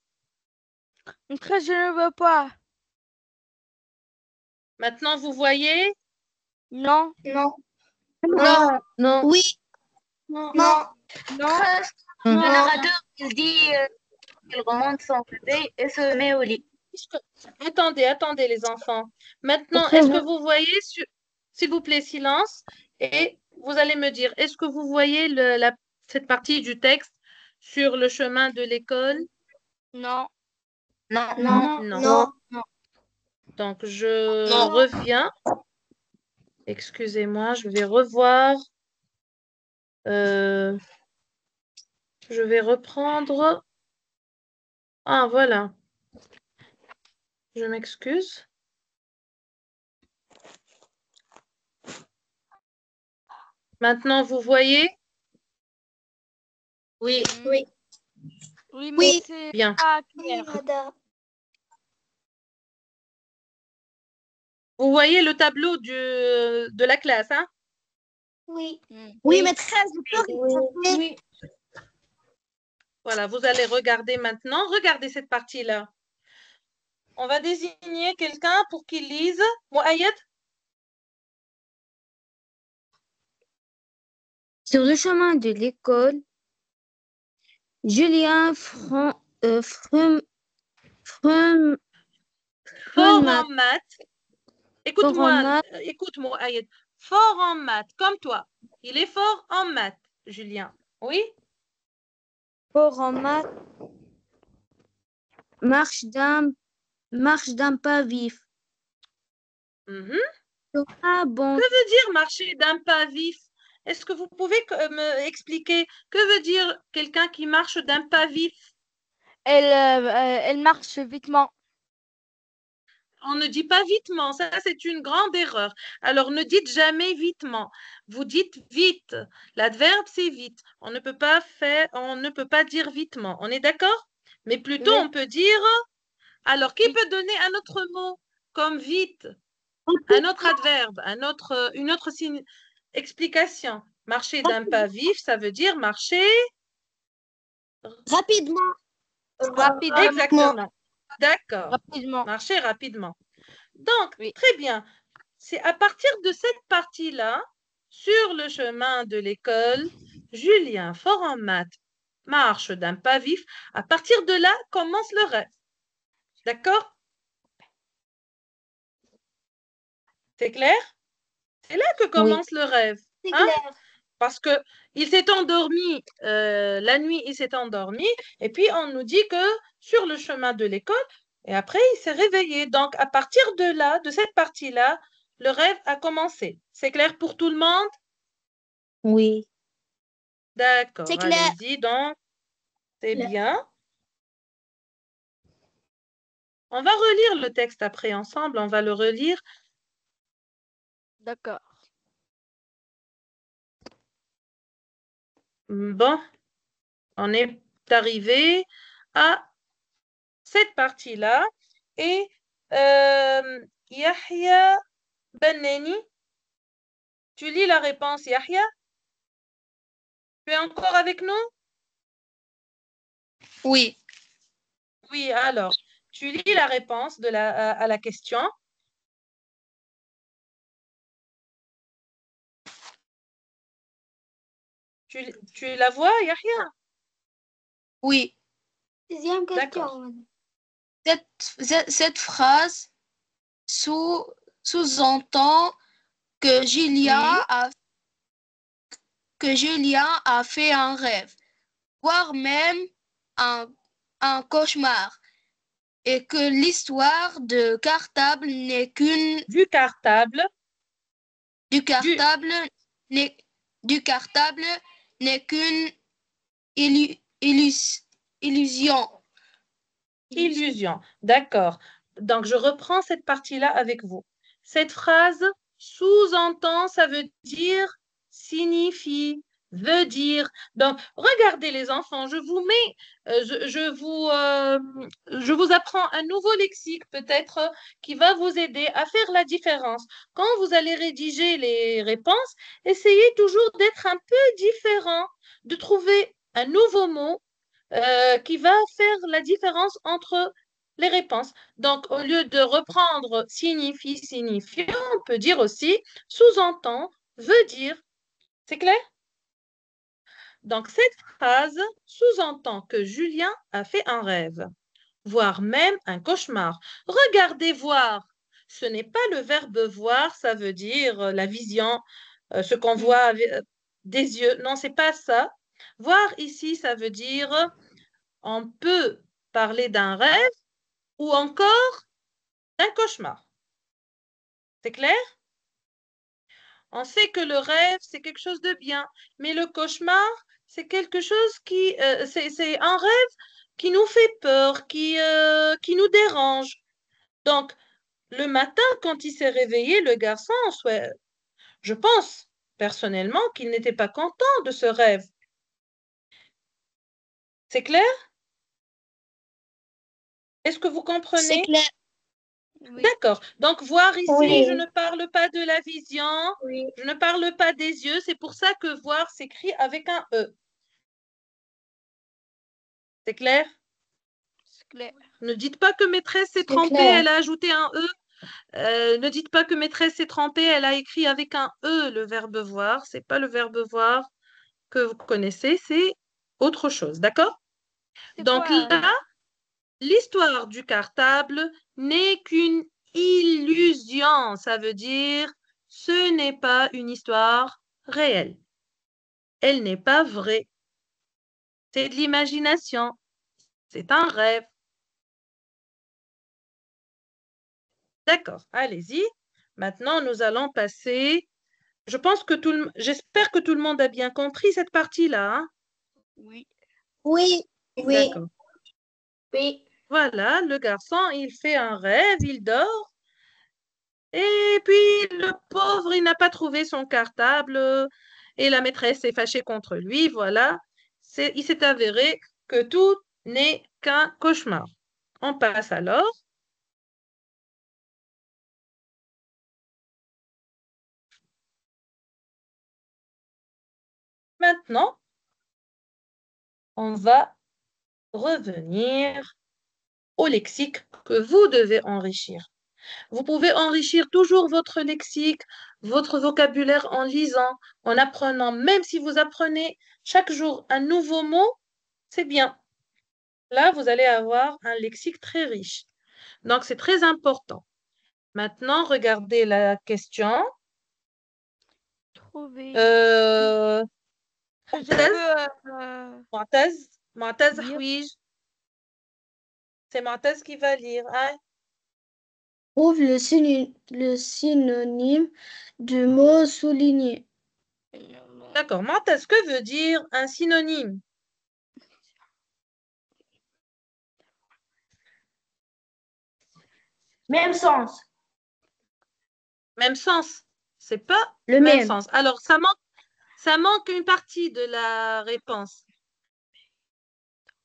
Après, je ne veux pas. Maintenant, vous voyez? Non. non, Non, non, Oui, non, non, Non. non. Le narrateur, il dit qu'il remonte son réveil et se met au lit. Attendez, les enfants. Maintenant, Après, est-ce que vous voyez, s'il vous plaît, silence, et vous allez me dire, est-ce que vous voyez cette partie du texte sur le chemin de l'école? Non. non, non, Non. non. Donc, je reviens. Excusez-moi, je vais revoir. Je vais reprendre. Ah, voilà. Je m'excuse. Maintenant, vous voyez? Oui, oui, Oui, mais Oui. c'est Bien. pas clair. Vous voyez le tableau de la classe, hein? oui, Oui, maîtresse, je peux répéter. oui, Voilà, vous allez regarder maintenant. Regardez cette partie-là. On va désigner quelqu'un pour qu'il lise. Mohamed, sur le chemin de l'école, Julien Frum, fort Frumat, en maths. Fromat, Écoute, Mohamed. Fort en maths, comme toi. Il est fort en maths, Julien. Oui? Fromat, marche d'un pas vif. Mhm. Ah bon, Que veut dire marcher d'un pas vif? Est-ce que vous pouvez me expliquer que veut dire quelqu'un qui marche d'un pas vif? Elle marche vitement. On ne dit pas vitement, ça c'est une grande erreur. Alors ne dites jamais vitement. Vous dites vite. L'adverbe c'est vite. On ne peut pas dire vitement. On est d'accord? Mais plutôt Oui. on peut dire. Alors qui Oui. peut donner un autre mot comme vite? un autre adverbe, une autre explication. Marcher d'un pas vif, ça veut dire marcher Rapidement. Rapidement. exactement. D'accord. Rapidement. Marcher rapidement. Donc, Oui. très bien. C'est à partir de cette partie-là, sur le chemin de l'école, Julien, fort en maths, marche d'un pas vif. À partir de là, commence le rêve. D'accord? C'est clair? C'est là que Oui. commence le rêve. C'est Hein? clair. Parce que il s'est endormi, la nuit, il s'est endormi, et puis on nous dit que sur le chemin de l'école, et après il s'est réveillé. Donc à partir de là, de cette partie-là, le rêve a commencé. C'est clair pour tout le monde? Oui. D'accord, C'est clair. allez-y, donc c'est bien. On va relire le texte après ensemble, on va le relire. D'accord. Bon, on est arrivé à cette partie-là et Yahya Beneni, tu lis la réponse, Yahya? Tu es encore avec nous? Oui. Oui, alors, tu lis la réponse à la question. Tu la vois, Yahya? Oui. Sixième D'accord. question. Cette phrase sous-entend que Oui, Julien a fait un rêve, voire même un, un cauchemar, et que l'histoire de cartable n'est qu'une du cartable, du du cartable n'est du cartable n'est qu'une illusion. illusion. D'accord. Donc, je reprends cette partie-là avec vous. Cette phrase sous-entend, ça veut dire, signifie, veut dire. Donc, regardez les enfants, je vous mets, je vous apprends un nouveau lexique peut-être qui va vous aider à faire la différence. Quand vous allez rédiger les réponses, essayez toujours d'être un peu différent, de trouver un nouveau mot qui va faire la différence entre les réponses. Donc, au lieu de reprendre signifie, signifiant, on peut dire aussi sous-entend, veut dire. C'est clair? Donc, cette phrase sous-entend que Julien a fait un rêve, voire même un cauchemar. Regardez voir. Ce n'est pas le verbe voir, ça veut dire la vision, ce qu'on voit avec, des yeux. Non, c'est pas ça. Voir ici, ça veut dire on peut parler d'un rêve ou encore d'un cauchemar. C'est clair? On sait que le rêve, c'est quelque chose de bien, mais le cauchemar, c'est quelque chose c'est un rêve qui nous fait peur, qui nous dérange. Donc, le matin, quand il s'est réveillé, le garçon, je pense personnellement qu'il n'était pas content de ce rêve. C'est clair? Est-ce que vous C'est comprenez? clair. Oui. D'accord. Donc, voir ici, Oui. je ne parle pas de la vision, Oui. je ne parle pas des yeux. C'est pour ça que voir s'écrit avec un E. C'est clair? C'est clair. Ne dites pas que maîtresse s'est C'est trompée, clair. elle a ajouté un E. Ne dites pas que maîtresse s'est trompée, elle a écrit avec un E le verbe voir. C'est pas le verbe voir que vous connaissez, c'est autre chose. D'accord? C'est Donc quoi? là, l'histoire du cartable n'est qu'une illusion. Ça veut dire ce n'est pas une histoire réelle. Elle n'est pas vraie. C'est de l'imagination. C'est un rêve. D'accord, allez-y. Maintenant, nous allons passer. Je pense que j'espère que tout le monde a bien compris cette partie-là. Hein. Oui. Oui. Oui. D'accord. Oui. Voilà, le garçon, il fait un rêve, il dort. Et puis, le pauvre, il n'a pas trouvé son cartable et la maîtresse est fâchée contre lui. Voilà, il s'est avéré que tout n'est qu'un cauchemar. On passe alors Maintenant, on va revenir au lexique que vous devez enrichir. Vous pouvez enrichir toujours votre lexique, votre vocabulaire en lisant, en apprenant. Même si vous apprenez chaque jour un nouveau mot, c'est bien. Là, vous allez avoir un lexique très riche. Donc, c'est très important. Maintenant, regardez la question. Trouver. Je Mu'taz, peux Mu'taz lire. Houij. C'est Mu'taz qui va lire. Hein? Trouve le synonyme du mot souligné. D'accord. Mu'taz, que veut dire un synonyme? Même sens. Même sens. C'est pas Le même même. sens. Alors, ça manque une partie de la réponse.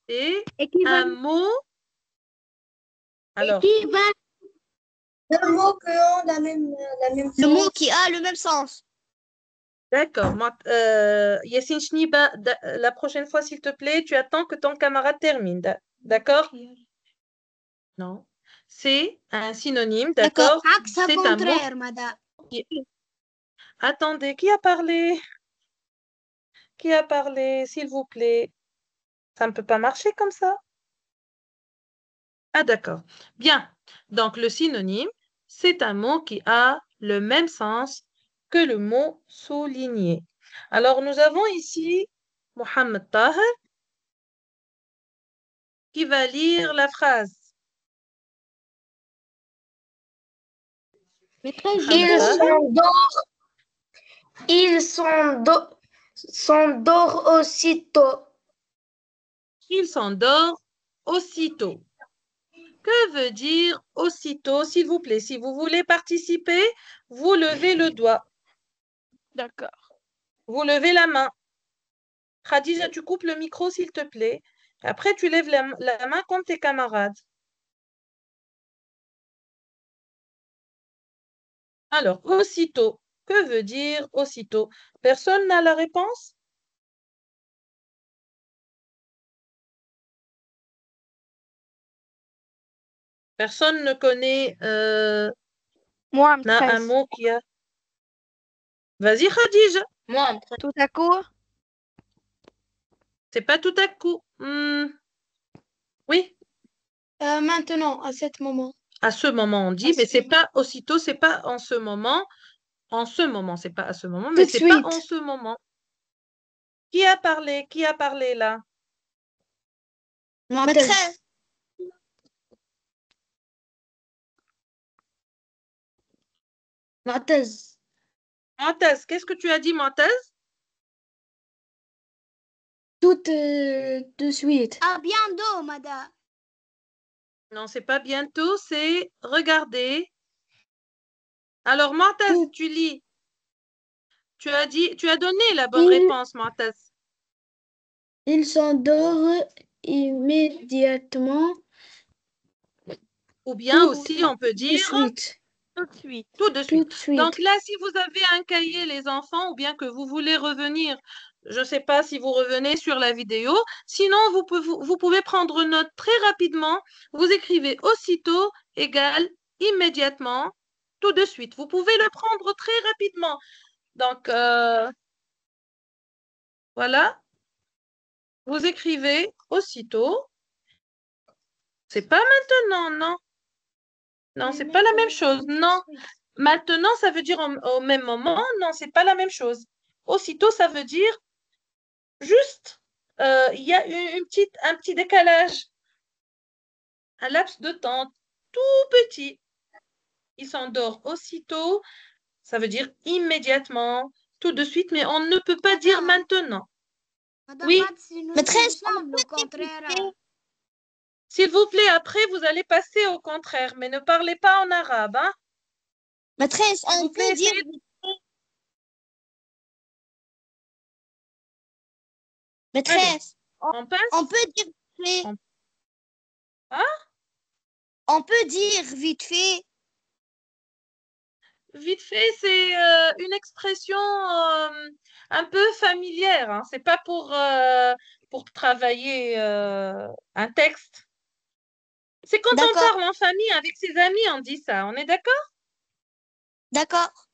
Et un mot. Alors, Le mot qui ont la même Le sens. mot qui a le même sens. d'accord. Yassine Chniba, la prochaine fois, s'il te plaît, tu attends que ton camarade termine. D'accord? Non. C'est un synonyme, d'accord? C'est un mot. madame. Attendez, qui a parlé? Qui a parlé, s'il vous plaît? Ça ne peut pas marcher comme ça. Ah, d'accord. Bien. Donc, le synonyme, c'est un mot qui a le même sens que le mot souligné. Alors, nous avons ici Mohamed Taher qui va lire la phrase. Ils s'endort aussitôt. Il s'endort aussitôt. Que veut dire aussitôt, s'il vous plaît? Si vous voulez participer, vous levez le doigt. D'accord. Vous levez la main. Khadija, tu coupes le micro, s'il te plaît. Après, tu lèves la main comme tes camarades. Alors, aussitôt. Que veut dire aussitôt? Personne n'a la réponse? Personne ne connaît Moi, un mot qui a... Vas-y, Khadija. Moi, tout à coup. C'est pas tout à coup. Oui, Maintenant, à ce moment. à ce moment, on dit, mais c'est pas aussitôt, c'est pas en ce moment. En ce moment, c'est pas à ce moment, mais Tout de c'est pas en suite. ce moment. Qui a parlé? Qui a parlé là? Maîtresse. Maîtresse. Montez, qu'est-ce que tu as dit, Montez? Tout de suite. à bientôt, madame. Non, c'est pas bientôt, c'est regarder. Alors, Montez, tu lis. Tu as donné la bonne réponse, Montez. Il s'endort immédiatement. Ou bien Tout aussi, on peut de dire suite. Tout de suite. tout de Tout suite. de suite. Donc là, si vous avez un cahier, les enfants, ou bien que vous voulez revenir, je ne sais pas si vous revenez sur la vidéo, sinon vous pouvez prendre note très rapidement. Vous écrivez aussitôt égale immédiatement, tout de suite. Vous pouvez le prendre très rapidement. Donc, voilà. Vous écrivez aussitôt. C'est pas maintenant, non. Non, c'est pas la même chose. Non. Maintenant, ça veut dire au même moment. Non, c'est pas la même chose. Aussitôt, ça veut dire juste, il y a un petit décalage, un laps de temps tout petit. Il s'endort aussitôt, ça veut dire immédiatement, tout de suite, mais on ne peut pas dire maintenant. Oui, Maîtresse, le contraire. s'il vous plaît, après, vous allez passer au contraire, mais ne parlez pas en arabe. Hein? maîtresse, S'il on vous plaît, peut dire. Maîtresse, on passe. on peut dire vite fait. Hein? On peut dire vite fait. vite fait, c'est une expression un peu familière, hein. C'est pas pour travailler un texte. C'est quand on D'accord, parle en famille avec ses amis, on dit ça. On est d'accord? d'accord.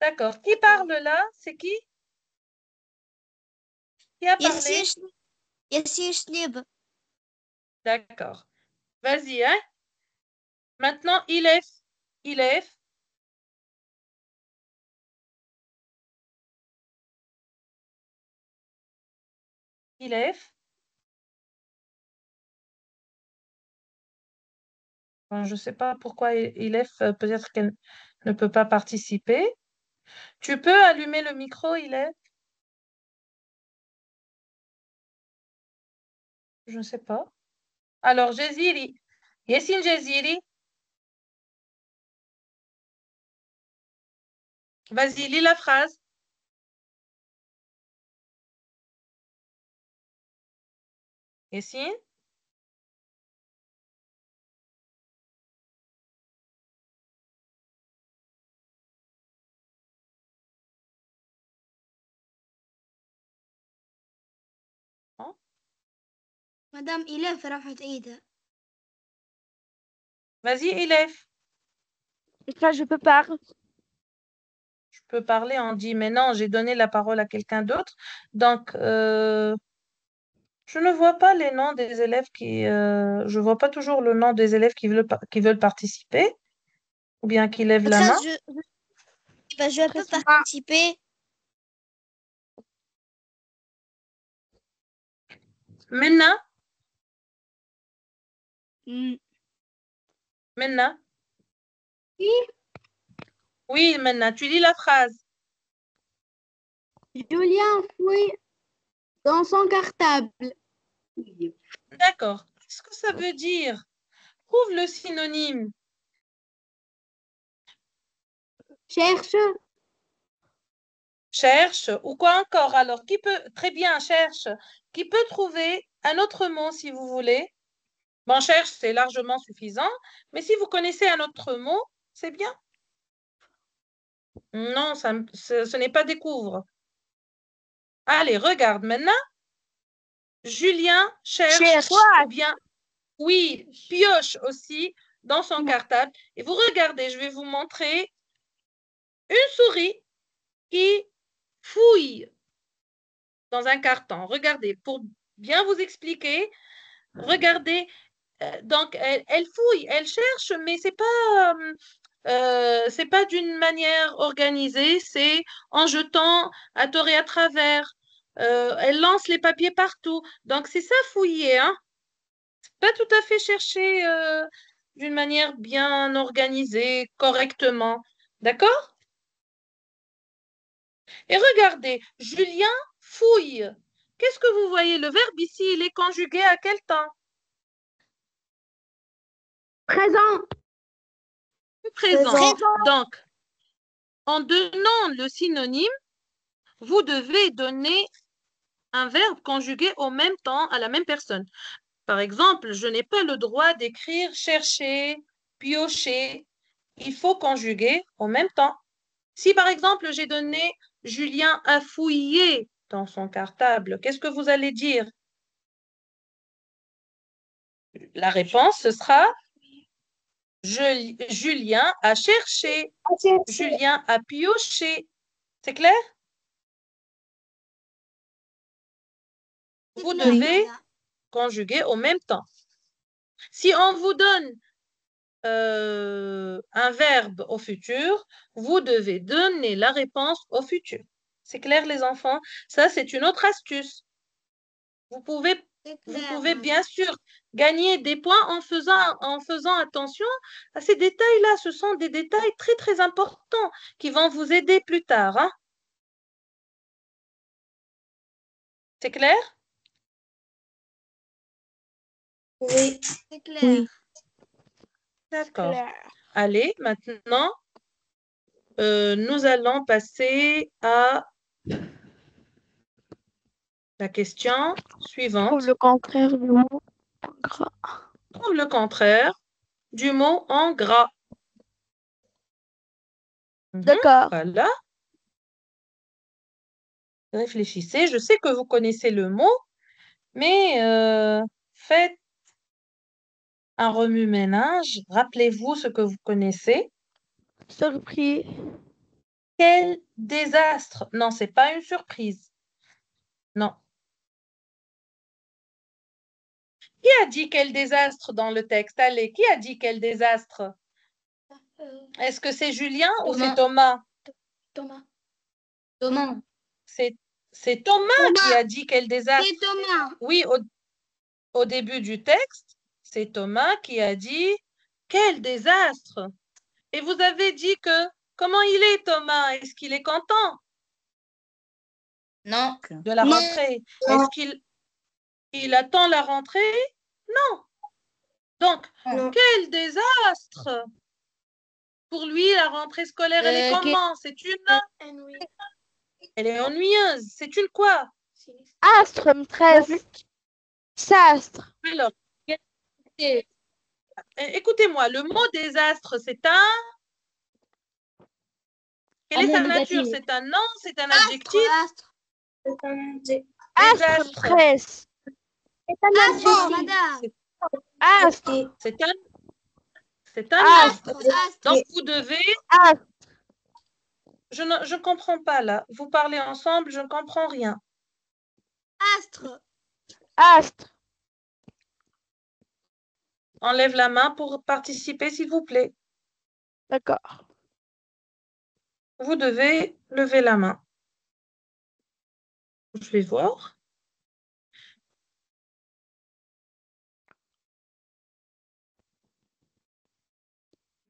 D'accord. Qui parle là? C'est qui? Qui a Yassine, parlé? Yassine Schnib. D'accord. Vas-y, hein? Maintenant, Ilef. Ilef. Ilef. Enfin, je ne sais pas pourquoi Ilef, peut-être qu'elle ne peut pas participer. Tu peux allumer le micro, Ilef? Je ne sais pas. Alors, Jaziri. Yassine Jaziri. Vas-y, lis la phrase. Yassine? Hein. Madame Ilef رفعت ايدها. Vas-y, Ilef. Ça, je peux pas. Je peux parler, on dit, mais non, j'ai donné la parole à quelqu'un d'autre. Donc, je ne vois pas les noms des élèves je vois pas toujours le nom des élèves qui veulent participer ou bien qui lèvent la main. Je peux participer. Maintenant, Mm. maintenant. Oui, maintenant, tu lis la phrase. Julien fouille dans son cartable. D'accord. Qu'est-ce que ça veut dire? Trouve le synonyme. Cherche. Cherche ou quoi encore? Alors, très bien, cherche. Qui peut trouver un autre mot si vous voulez? Bon, cherche, c'est largement suffisant, mais si vous connaissez un autre mot, c'est bien. Non, ce n'est pas découvre. Allez, regarde maintenant. Julien cherche ou bien, oui, pioche aussi dans son cartable. Et vous regardez, je vais vous montrer une souris qui fouille dans un carton. Regardez, pour bien vous expliquer, regardez, donc elle fouille, elle cherche, mais c'est pas d'une manière organisée, c'est en jetant à tort et à travers. Elle lance les papiers partout. Donc c'est ça fouiller, hein? Pas tout à fait chercher d'une manière bien organisée, correctement. D'accord? Et regardez, Julien fouille. Qu'est-ce que vous voyez? Le verbe ici, il est conjugué à quel temps? Présent. Présent. Donc, en donnant le synonyme, vous devez donner un verbe conjugué au même temps à la même personne. Par exemple, je n'ai pas le droit d'écrire chercher, piocher. Il faut conjuguer au même temps. Si par exemple, j'ai donné Julien a fouillé dans son cartable, qu'est-ce que vous allez dire? La réponse, ce sera Julien a cherché, Julien a pioché. C'est clair? Vous devez conjuguer au même temps. Si on vous donne un verbe au futur, vous devez donner la réponse au futur. C'est clair, les enfants? Ça, c'est une autre astuce. Vous pouvez bien sûr gagner des points en faisant attention à ces détails-là. Ce sont des détails très, très importants qui vont vous aider plus tard, hein? C'est clair? Oui. C'est clair. D'accord. Allez, maintenant, nous allons passer à la question suivante. Trouve le contraire du mot gras. Trouve le contraire du mot en gras. D'accord. Voilà. Réfléchissez. Je sais que vous connaissez le mot, mais faites un remue-ménage. Rappelez-vous ce que vous connaissez. Surpris. Quel désastre! Non, c'est pas une surprise. Non. Qui a dit quel désastre dans le texte? Allez, qui a dit quel désastre? Est-ce que c'est Julien ou c'est Thomas? Thomas. Thomas. C'est Thomas qui a dit quel désastre. C'est Thomas. Oui, au début du texte, c'est Thomas qui a dit quel désastre. Et vous avez dit que comment il est, Thomas? Est-ce qu'il est content Non. de la Non. rentrée? Est-ce qu'il attend la rentrée? Non. Donc, Non. quel désastre! Pour lui, la rentrée scolaire, elle est comment? C'est une... Elle est ennuyeuse. C'est une quoi? Astre, maîtresse. Sastre. Alors, écoutez-moi, le mot désastre, c'est un... Quelle est sa nature? C'est un nom, c'est un adjectif? Astre. C'est un adjectif. Astre, Désastre. maîtresse. C'est un Astre, adjectif. madame. Astre. C'est un Astre. astre. Donc, vous devez... Astre. Je ne comprends pas, là. Vous parlez ensemble, je ne comprends rien. Astre. Astre. Enlève la main pour participer, s'il vous plaît. D'accord. Vous devez lever la main. Je vais voir.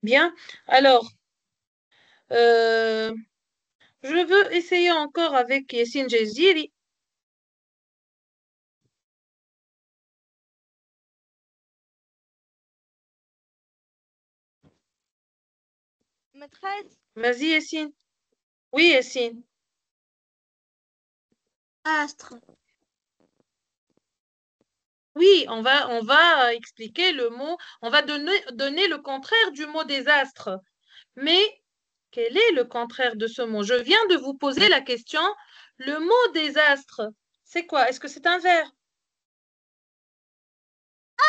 Bien. Alors, je veux essayer encore avec Yassine Jeziri. Maîtresse. Vas-y, Yassine. Oui, Yassine. Astre. Oui, on va expliquer le mot, on va donner le contraire du mot désastre. Mais quel est le contraire de ce mot? Je viens de vous poser la question, le mot désastre, c'est quoi? Est-ce que c'est un verbe?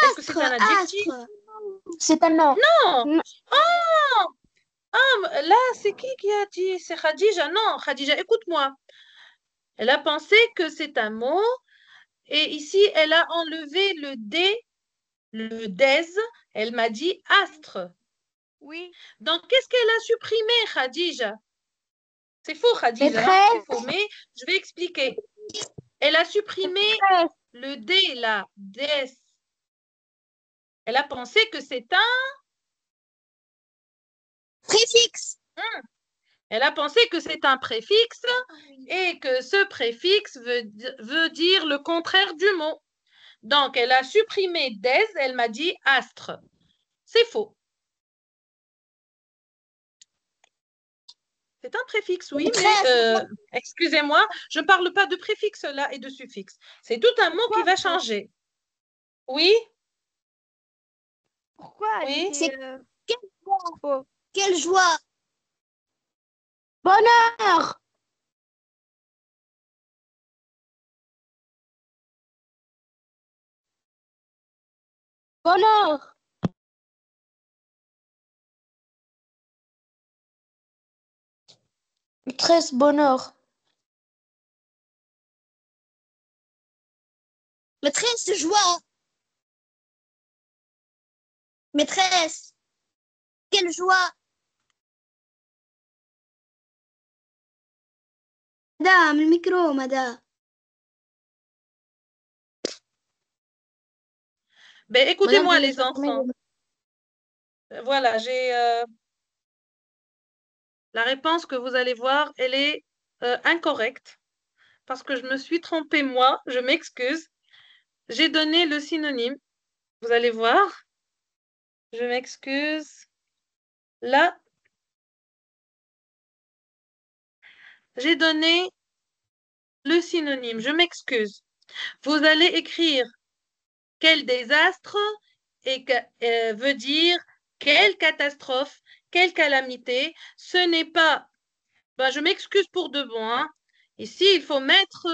Est-ce que c'est un adjectif? Astre. C'est un nom. Non. Ah, là, c'est qui a dit? C'est Khadija. Non, Khadija, écoute-moi. Elle a pensé que c'est un mot et ici, elle a enlevé le D, le des. Elle m'a dit astre. Oui. Donc, qu'est-ce qu'elle a supprimé, Khadija? C'est faux, Khadija. Maîtresse. C'est faux, mais je vais expliquer. Elle a supprimé le D, là, des. Elle a pensé que c'est un... Préfixe. Elle a pensé que c'est un préfixe et que ce préfixe veut dire le contraire du mot. Donc, elle a supprimé des, elle m'a dit astre. C'est faux. C'est un préfixe, oui, mais excusez-moi, je ne parle pas de préfixe là et de suffixe. C'est tout un mot qui va changer. Oui? Pourquoi Oui. c'est faux? Quelle joie. Bonheur. Bonheur. Maîtresse, bonheur. Maîtresse, joie. Maîtresse. Quelle joie. Madame, le micro, madame. Ben, écoutez-moi, Madame, les enfants. Voilà, j'ai la réponse que vous allez voir, elle est incorrecte parce que je me suis trompée moi, je m'excuse. J'ai donné le synonyme. Vous allez voir. Je m'excuse. Là, j'ai donné le synonyme. Je m'excuse. Vous allez écrire quel désastre et veut dire quelle catastrophe, quelle calamité. Ce n'est pas Ben, je m'excuse pour de bon, hein. Ici, il faut mettre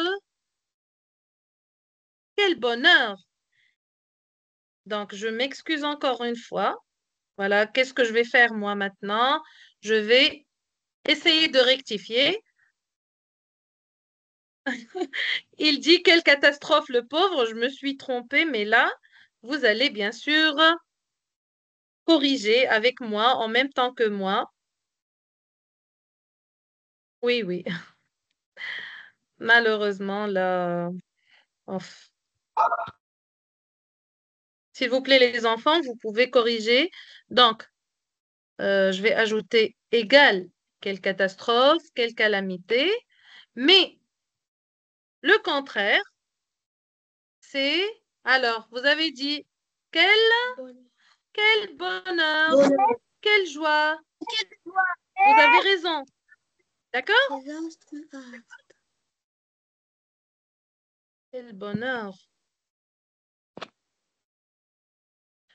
quel bonheur. Donc, je m'excuse encore une fois. Voilà, qu'est-ce que je vais faire moi maintenant? Je vais essayer de rectifier. Il dit quelle catastrophe le pauvre, je me suis trompée, mais là, vous allez bien sûr corriger avec moi en même temps que moi. Oui, oui. Malheureusement, là, ouf. S'il vous plaît, les enfants, vous pouvez corriger. Donc, je vais ajouter égal, quelle catastrophe, quelle calamité. Mais le contraire, c'est, alors, vous avez dit, quel, quel bonheur, quelle joie. Vous avez raison. D'accord? Quel bonheur.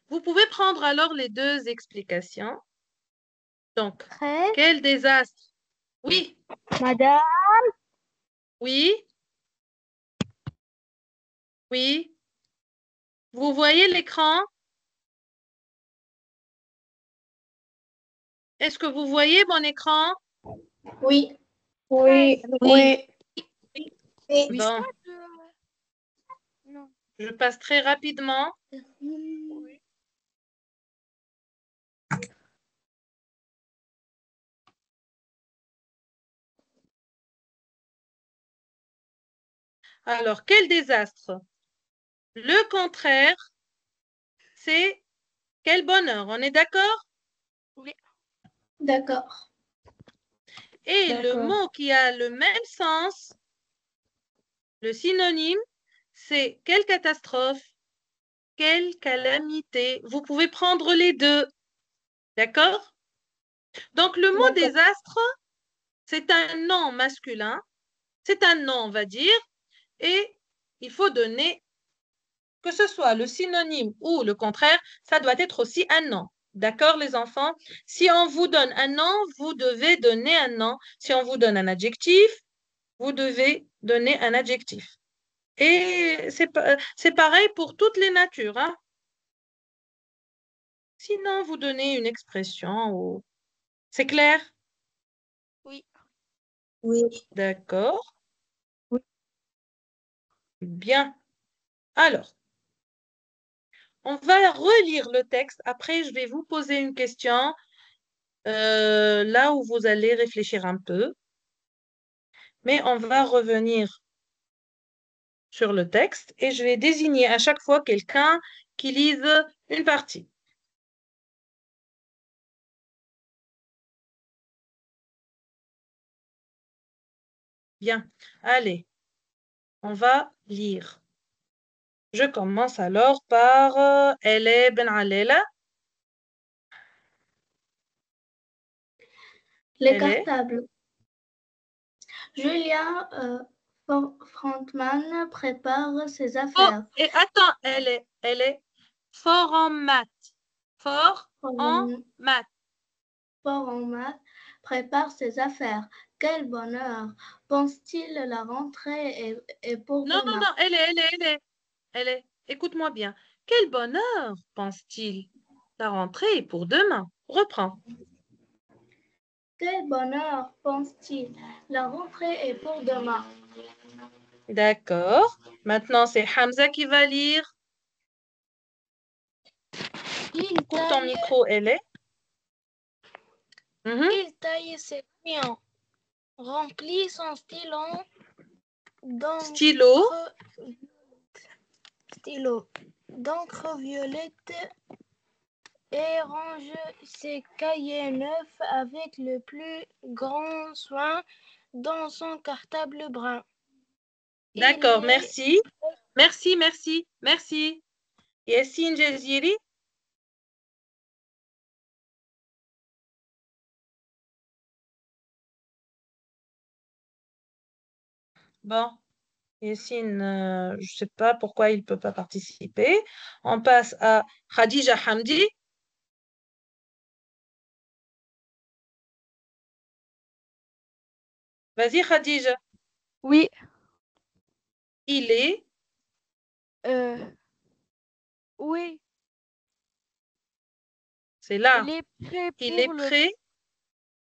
Vous pouvez prendre alors les deux explications. Donc, Très. quel désastre. Oui, Madame. oui, oui. Vous voyez l'écran? Est-ce que vous voyez mon écran? Oui. Oui. Oui. Bon, Non. je passe très rapidement. Alors, quel désastre? Le contraire, c'est quel bonheur. On est d'accord? D'accord. Et le D'accord. mot qui a le même sens, le synonyme, c'est quelle catastrophe, quelle calamité. Vous pouvez prendre les deux. D'accord? Donc, le mot D'accord. désastre, c'est un nom masculin. C'est un nom, on va dire. Et il faut donner, que ce soit le synonyme ou le contraire, ça doit être aussi un nom. D'accord, les enfants? Si on vous donne un nom, vous devez donner un nom. Si on vous donne un adjectif, vous devez donner un adjectif. Et c'est pareil pour toutes les natures, hein? Sinon, vous donnez une expression ou... C'est clair? Oui. Oui. D'accord. Bien. Alors, on va relire le texte. Après, je vais vous poser une question là où vous allez réfléchir un peu. Mais on va revenir sur le texte et je vais désigner à chaque fois quelqu'un qui lise une partie. Bien. Allez, on va lire. Je commence alors par Elle Ben Alela. Les Elle est. cartables. Julien Frontman prépare ses Oh, affaires. et attends, elle est fort en maths. Fort en maths. Fort en maths prépare ses affaires. Quel bonheur! Pense-t-il la rentrée est pour Non, non, demain? non, elle est. Écoute-moi bien. Quel bonheur, pense-t-il. La rentrée est pour demain. Reprends. Quel bonheur, pense-t-il. La rentrée est pour demain. D'accord. Maintenant, c'est Hamza qui va lire. Coupe ton micro, elle est. Il taille ses crayons, remplit son Stylo. stylo d'encre violette et range ses cahiers neufs avec le plus grand soin dans son cartable brun. D'accord, Il est- merci. Merci, merci, merci. Yassine Jaziri. Bon, Yassine, je ne sais pas pourquoi il ne peut pas participer. On passe à Khadija Hamdi. Vas-y, Khadija. Oui. Il est. Oui. C'est là. Il est prêt Il pour est prêt.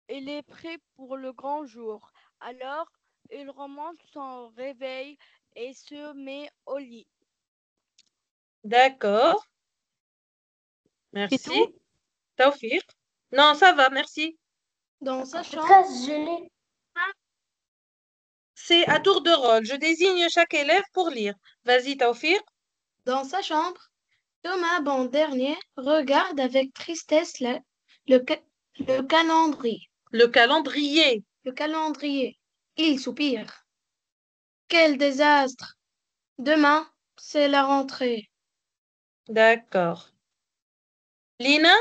Il est prêt pour le grand jour. Alors, il remonte son réveil et se met au lit. D'accord. C'est tout? Merci. Tawfiq. Non, ça va, merci. Dans sa chambre, Maîtresse, je l'ai. C'est à tour de rôle. Je désigne chaque élève pour lire. Vas-y, Tawfiq. dans sa chambre, Thomas Bandernier regarde avec tristesse le, ca- le calendrier. Le calendrier. Le calendrier. Il soupire. Quel désastre! Demain, c'est la rentrée. D'accord. Lina?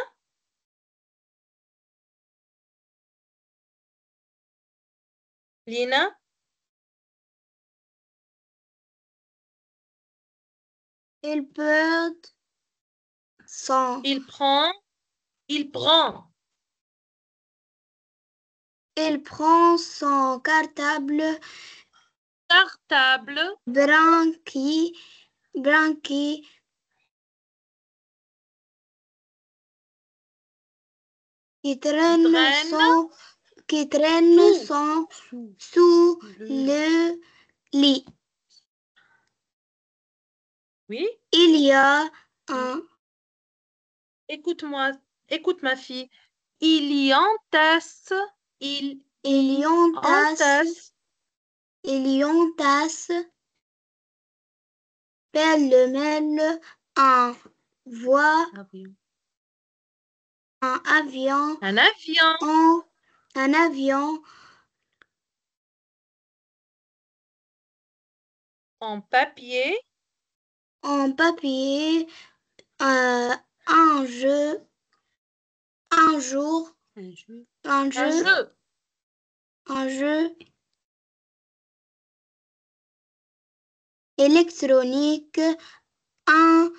Lina? Il peut son, Il prend. Il prend. il prend son cartable Cartable. branqui, qui traîne Draine. Sous. sous le lit. Oui. Il y a un, Écoute-moi. Écoute ma fille. Il y entasse. Il il y entasse. entasse pêle-mêle un Avion. avion, Un avion. un avion En papier. en papier, un jeu, un jour, Un jeu. un Un jeu, jeu. un jeu électronique, un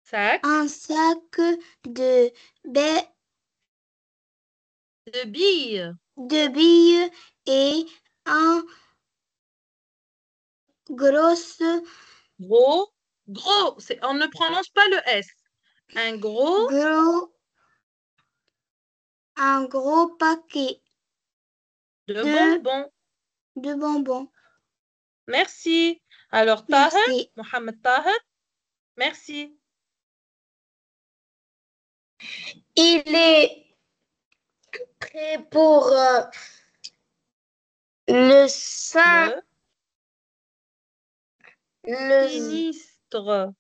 Sac. sac de, ba- De billes. de billes et un gros, Gros. Gros. On ne prononce pas le S. Un gros. gros, un gros paquet De bonbons. de bonbons. Merci. Alors, Taher. Merci. Mohamed Taher. Merci. Il est prêt pour le sein, le, Sinistre.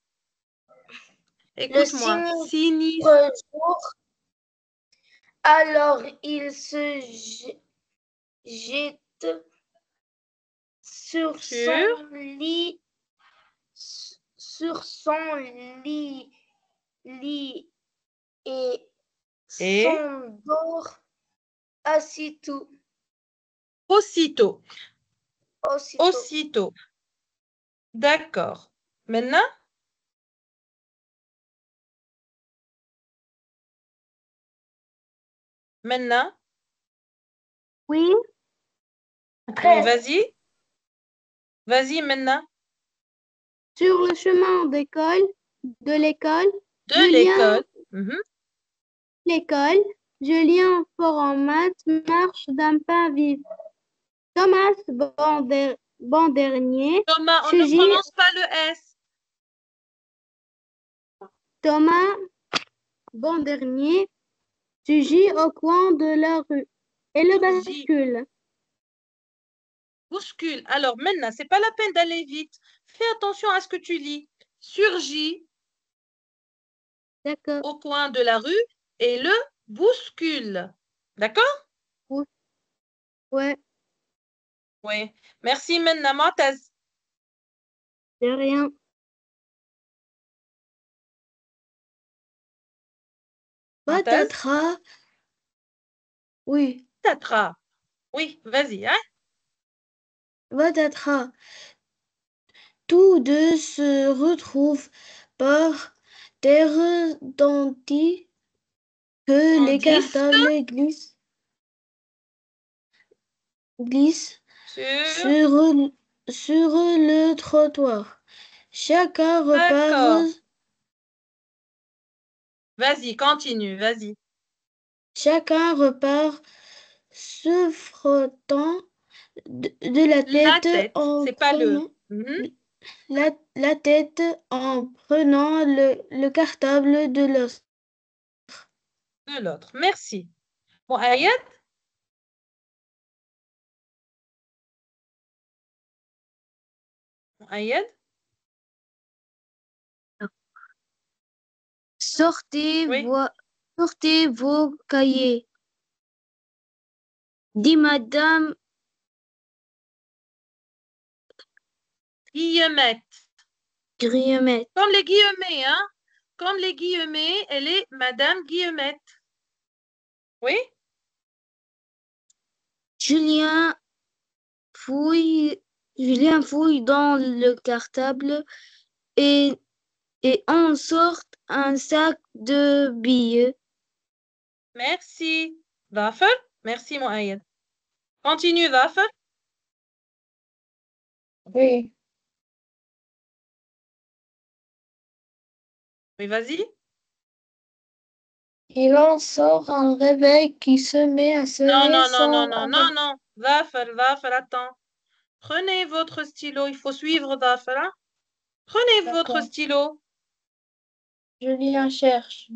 le Écoute-moi. sinistre Sinistre. jour. Alors il se jette sur son lit, lit et s'endort aussitôt. Aussitôt. Aussitôt. Aussitôt. D'accord. Maintenant, Oui. oui, vas-y. Vas-y maintenant. Sur le chemin de l'école, De Julien, l'école. Mhm. Julien, fort en maths, marche d'un pas vif. Thomas Bandernier, Thomas, on ne surgit. prononce pas le S. Thomas Bandernier surgit au coin de la rue et le Surgit. bascule. Bouscule. Alors maintenant, c'est pas la peine d'aller vite. Fais attention à ce que tu lis. Surgit D'accord. au coin de la rue et le bouscule. D'accord? Ouais, Oui. Merci maintenant, Montaz. de rien. Montaz. Patatras. Oui. Tatra. Oui, vas-y. Hein? Patatras. Tous deux se retrouvent par terre tandis que On les dit cartables glissent. glisse Sur. sur le trottoir. Chacun repart. D'accord. Vas-y, continue, vas-y. Chacun repart se frottant de la La tête tête, en c'est pas le. prenant Mhm. la tête en prenant le cartable de l'autre. De l'autre. Merci. Bon, Ayed, Ayed, Sortez oui. sortez vos cahiers, dit Madame Guillemette. Guillemette. Comme les guillemets, hein? Comme les guillemets, elle est Madame Guillemette. Oui? Julien fouille dans le cartable et en sort un sac de billets. Merci. Wafel? Merci, mon Ayed. Continue, Wafel. Oui. Oui, vas-y. Il en sort un réveil qui se met à Non, sonner non, non, sans non, non, non, arrêt. non. Wafel, attends. Prenez votre stylo. Il faut suivre Wafel, hein? Prenez votre D'accord. stylo. Julien cherche,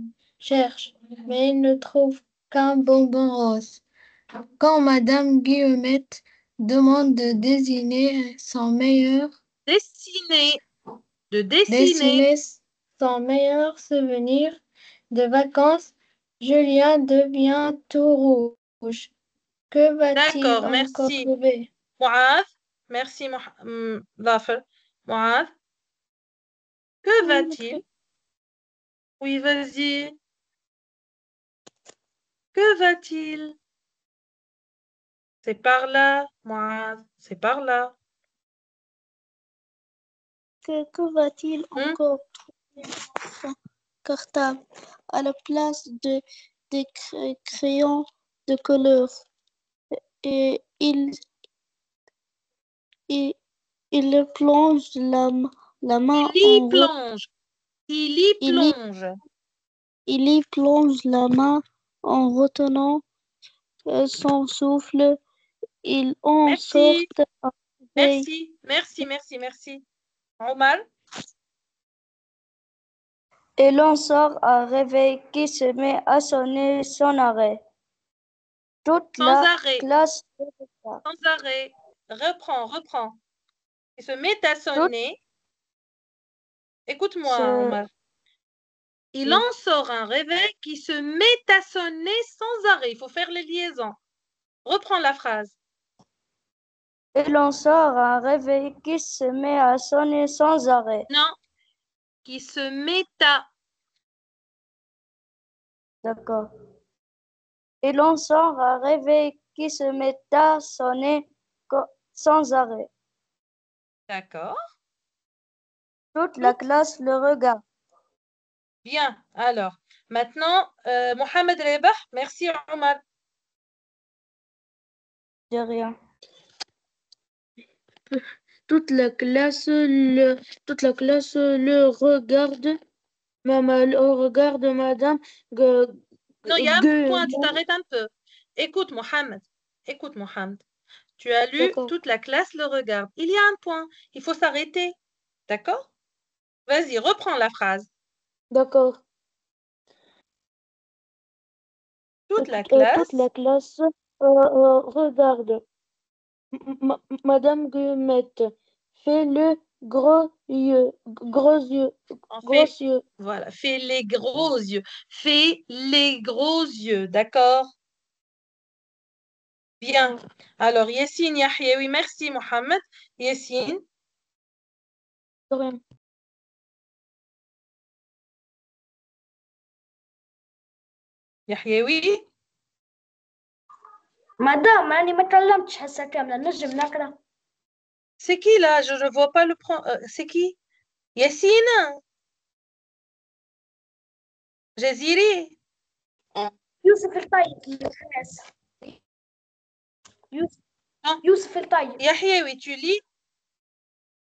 mais il ne trouve qu'un bonbon rose. Quand Madame Guillemette demande de désigner son meilleur, Dessiner. De dessiner. dessiner son meilleur souvenir de vacances, Julien devient tout rouge. Que va-t-il D'accord, encore merci. trouver? Mouad. Merci, Wafel. Mouad. Que va-t-il? Oui, vas-y. Que va-t-il? C'est par là, Mouad. C'est par là. Que va-t-il encore trouver son cartable à la place des crayons de couleur? Et il plonge la main Il y plonge. Il y il y, plonge. il y plonge la main en retenant son souffle. Il en sort Merci. un réveil. Merci. Omar? Et l'on sort un réveil qui se met à sonner sans arrêt. Toute Sans la arrêt. classe Sans arrêt. Reprends. Il se met à toute sonner. Écoute-moi, se... Omar. Il en sort un réveil qui se met à sonner sans arrêt. Il faut faire les liaisons. Reprends la phrase. Et l'on sort un réveil qui se met à sonner sans arrêt. Non. Qui se met à. D'accord. Et l'on sort un réveil qui se met à sonner sans arrêt. D'accord. Toute la classe le regarde. Bien. Alors, maintenant, Mohamed Rebah. Merci, Omar. De rien. Toute la classe le regarde. Maman, le regard de Madame Non, il y a un point, tu Guillemette. t'arrêtes un peu. Écoute, Mohamed. Tu as lu, D'accord. toute la classe le regarde. Il y a un point. Il faut s'arrêter. D'accord? Vas-y, reprends la phrase. D'accord. Toute la Toute la classe. classe regarde. Madame Guillemette fait le gros yeux. En Gros fait, yeux. voilà, fais les gros yeux. Fais les gros yeux, d'accord? Bien. Alors, Yassine Yahyaoui, merci Mohamed. Yassine, De rien. Yahyaoui. مدام أنا ما كلمتش هسه كاملة نجم نقرأ. C'est qui là? Je ne vois pas le prendre. C'est qui? Yassine? Jaziri? يوسف الطيب. يوسف. يوسف الطيب. Yahya, oui, tu lis.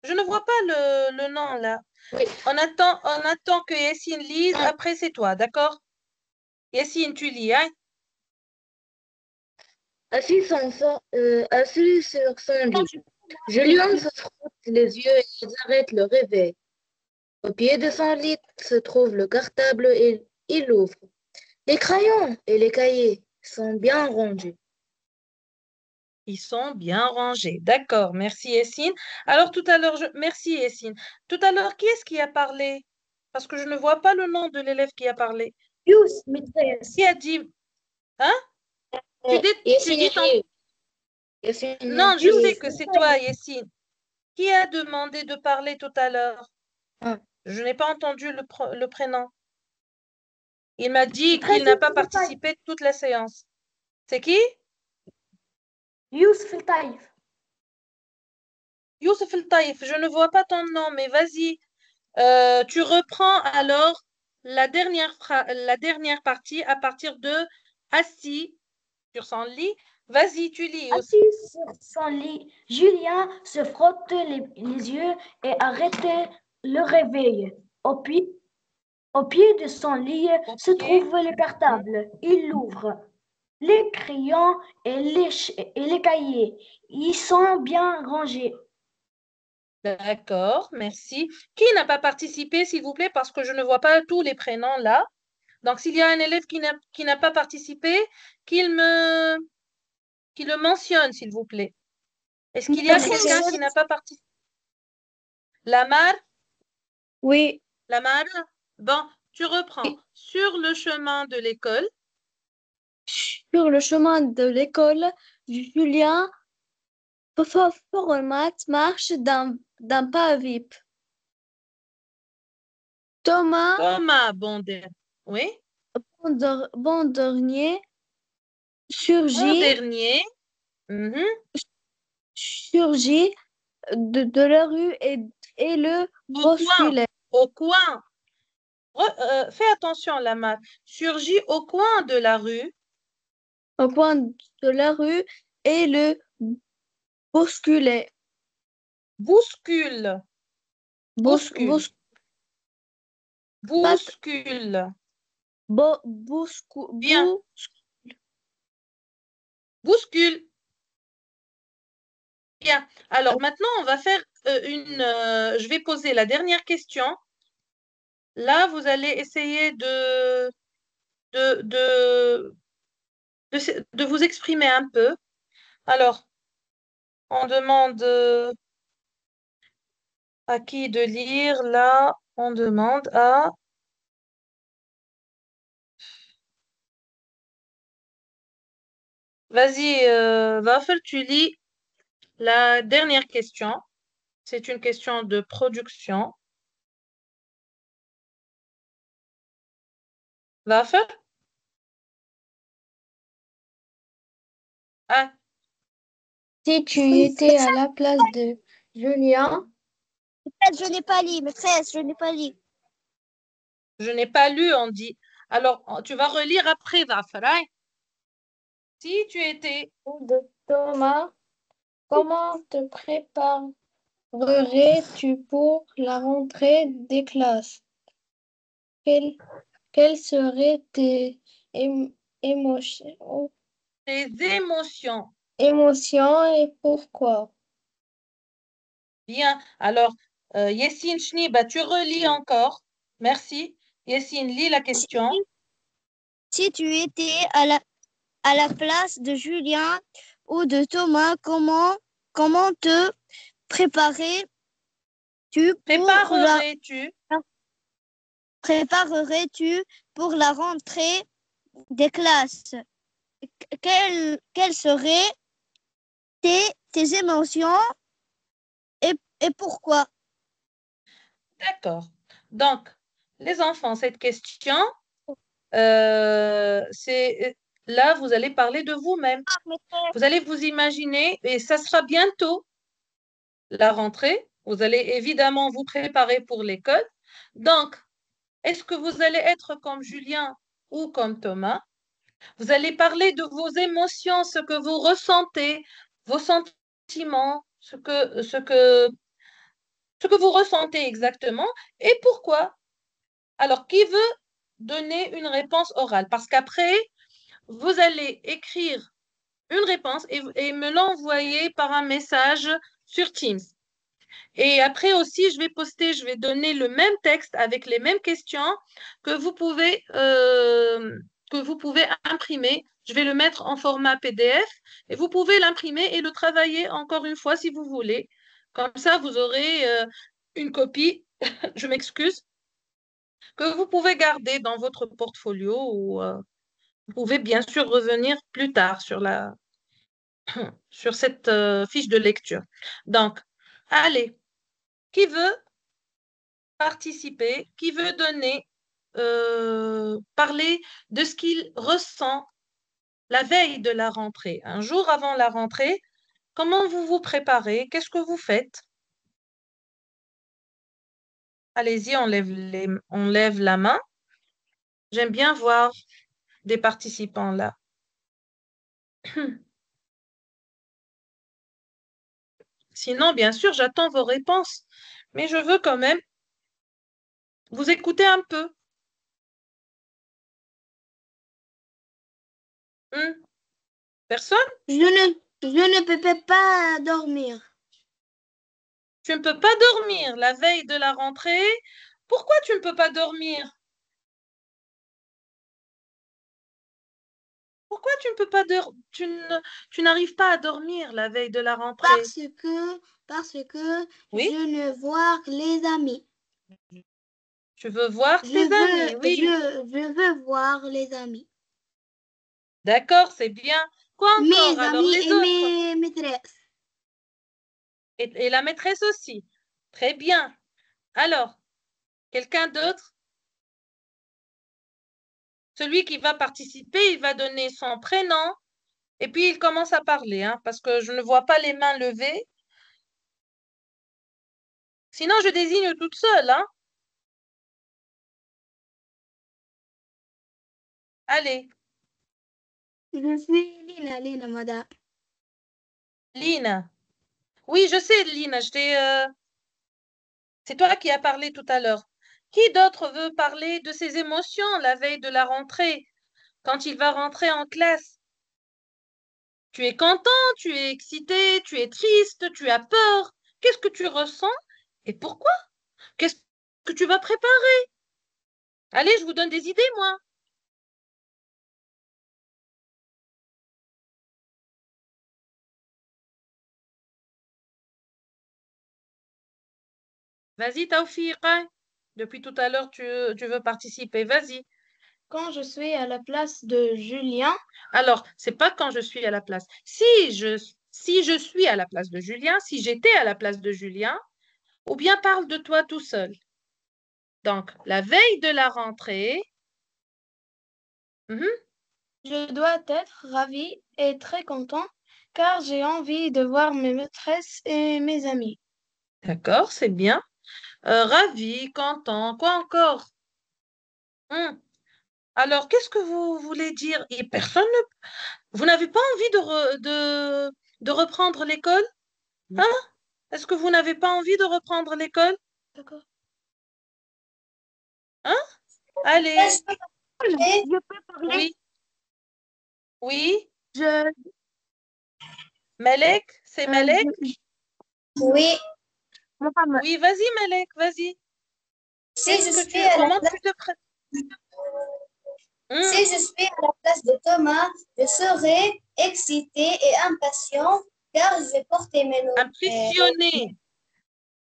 Je ne vois pas le nom là. Oui. On attend que Yassine lise, après c'est toi, d'accord? Yassine, tu lis, hein? Assis sur son lit, Julien se frotte les yeux et arrête le réveil. Au pied de son lit se trouve le cartable et il l'ouvre. Les crayons et les cahiers sont bien rangés. Ils sont bien rangés. D'accord, merci Yassine. Alors tout à l'heure, merci Yassine. Tout à l'heure, qui est-ce qui a parlé? Parce que je ne vois pas le nom de l'élève qui a parlé. يوسف متريس. Qui a dit? Hein? Tu dis ton... Non, je sais que c'est toi, Yassine. Qui a demandé de parler tout à l'heure? Ah. Je n'ai pas entendu le prénom. Il m'a dit qu'il n'a pas participé toute la séance. C'est qui? يوسف الطيب. Youssef El Taïf. Je ne vois pas ton nom, mais vas-y. Tu reprends alors la dernière partie à partir de assis sur son lit. Vas-y, tu lis. Assis sur son lit, Julien se frotte les yeux et arrête le réveil. Au pied de son lit se trouve le cartable. Il l'ouvre. Les crayons et les cahiers, ils sont bien rangés. D'accord, merci. Qui n'a pas participé, s'il vous plaît, parce que je ne vois pas tous les prénoms là. Donc, s'il y a un élève qui n'a pas participé, qu'il le mentionne, s'il vous plaît. Est-ce qu'il y a quelqu'un qui n'a pas participé? Lamar? Oui, Lamar? Bon, tu reprends. Sur le chemin de l'école, sur le chemin de l'école, Julien marche d'un pas vite. Thomas Thomas Bonder. Oui? Bandernier Mon surgit dernier. Mhm. surgit de la rue et le bousculait. Au coin. Fais attention, Lamar. Surgit au coin de la rue. Au coin de la rue et le bousculait. Bouscule. Bouscule. Bouscule. Bien. Bouscule. Bien. Alors maintenant, on va faire je vais poser la dernière question. Là, vous allez essayer de, de, de vous exprimer un peu. Alors, on demande à qui de lire. Là, on demande à... Vas-y, Wafel, tu lis la dernière question. C'est une question de production. Wafel? Ah, Si tu étais à la place de Julien, Je n'ai pas lu, maîtresse, je n'ai pas lu. je n'ai pas lu, on dit. Alors, tu vas relire après, Wafel, hein? Si tu étais... de Thomas, comment te préparerais-tu pour la rentrée des classes? Quelles seraient tes émotions, Tes émotions. émotions et pourquoi? Bien. Alors, Yessine Chniba, tu relis encore. Merci. Yessine, lis la question. Si tu étais à la place de Julien ou de Thomas, comment te préparerais-tu pour la rentrée des classes? Quelles seraient tes émotions et pourquoi? D'accord. Donc, les enfants, cette question, c'est là, vous allez parler de vous-même. Vous allez vous imaginer, et ça sera bientôt la rentrée. Vous allez évidemment vous préparer pour l'école. Donc, est-ce que vous allez être comme Julien ou comme Thomas? Vous allez parler de vos émotions, ce que vous ressentez vos sentiments, ce que vous ressentez exactement et pourquoi. Alors, qui veut donner une réponse orale? Parce qu'après, vous allez écrire une réponse et me l'envoyer par un message sur Teams. Et après aussi, je vais donner le même texte avec les mêmes questions que que vous pouvez imprimer. Je vais le mettre en format PDF et vous pouvez l'imprimer et le travailler encore une fois si vous voulez. Comme ça, vous aurez une copie, je m'excuse, que vous pouvez garder dans votre portfolio ou vous pouvez bien sûr revenir plus tard sur cette fiche de lecture. Donc, allez, qui veut participer, qui veut parler de ce qu'il ressent la veille de la rentrée, un jour avant la rentrée, comment vous vous préparez, qu'est-ce que vous faites? Allez-y, on lève la main. J'aime bien voir des participants là. Sinon, bien sûr, j'attends vos réponses, mais je veux quand même vous écouter un peu. Personne? Je ne peux pas dormir. Tu ne peux pas dormir la veille de la rentrée. Pourquoi tu ne peux pas dormir? Pourquoi tu ne peux pas tu n'arrives pas à dormir la veille de la rentrée? Parce que Oui? je ne vois les amis. Tu veux voir tes amis, oui. Je veux voir les amis. D'accord, c'est bien. Quoi encore? Mes Alors amis les et autres? mes maîtresses. Et la maîtresse aussi. Très bien. Alors, quelqu'un d'autre? Celui qui va participer, il va donner son prénom et puis il commence à parler, hein, parce que je ne vois pas les mains levées. Sinon, je désigne toute seule, hein. Allez, Je suis Lina, madame. Lina. Oui, je sais, Lina, c'est toi qui as parlé tout à l'heure. Qui d'autre veut parler de ses émotions la veille de la rentrée, quand il va rentrer en classe? Tu es content, tu es excité, tu es triste, tu as peur. Qu'est-ce que tu ressens et pourquoi? Qu'est-ce que tu vas préparer? Allez, je vous donne des idées, moi. Vas-y, Taoufik. Depuis tout à l'heure, tu veux participer. Vas-y. Quand je suis à la place de Julien, Alors, c'est pas quand je suis à la place. Si je suis à la place de Julien, si j'étais à la place de Julien, ou bien parle de toi tout seul. Donc, la veille de la rentrée, je dois être ravi et très content car j'ai envie de voir mes maîtresses et mes amis. d'accord, c'est bien. Ravi, content, quoi encore? Hum. Alors, qu'est-ce que vous voulez dire? Et vous n'avez pas envie de reprendre l'école? Hein? Est-ce que vous n'avez pas envie de reprendre l'école? D'accord. Hein? Allez, Je peux parler? oui, oui. Je, Malek, c'est Malek? Oui, Mohamed, Oui, vas-y, Malek, vas-y. si je suis à la Comment place, tu te prêtes? si je suis à la place de Thomas, je serai excité et impatient car je vais porter Impressionné.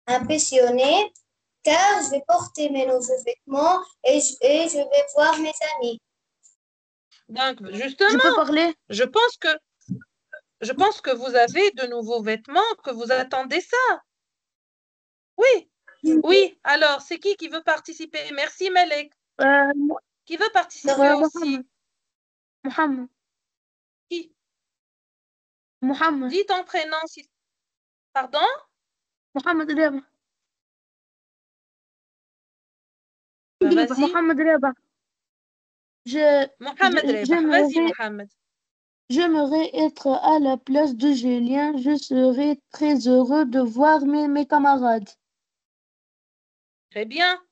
impressionné car je vais porter mes nouveaux vêtements et je vais voir mes amis. Donc, je peux justement, parler? je pense que vous avez de nouveaux vêtements, que vous attendez ça. Oui, oui. Alors, c'est qui veut participer? Merci, Malek. Mo- Qui veut participer aussi? Mohamed, Mohamed, Qui? Mohamed, Dis ton prénom. Pardon? Mohamed Reba. Vas-y. Mohamed Reba. Je, Mohamed je Rebah. me Vas-y, vais, Mohamed. J'aimerais être à la place de Julien. Je serais très heureux de voir mes camarades. Très bien.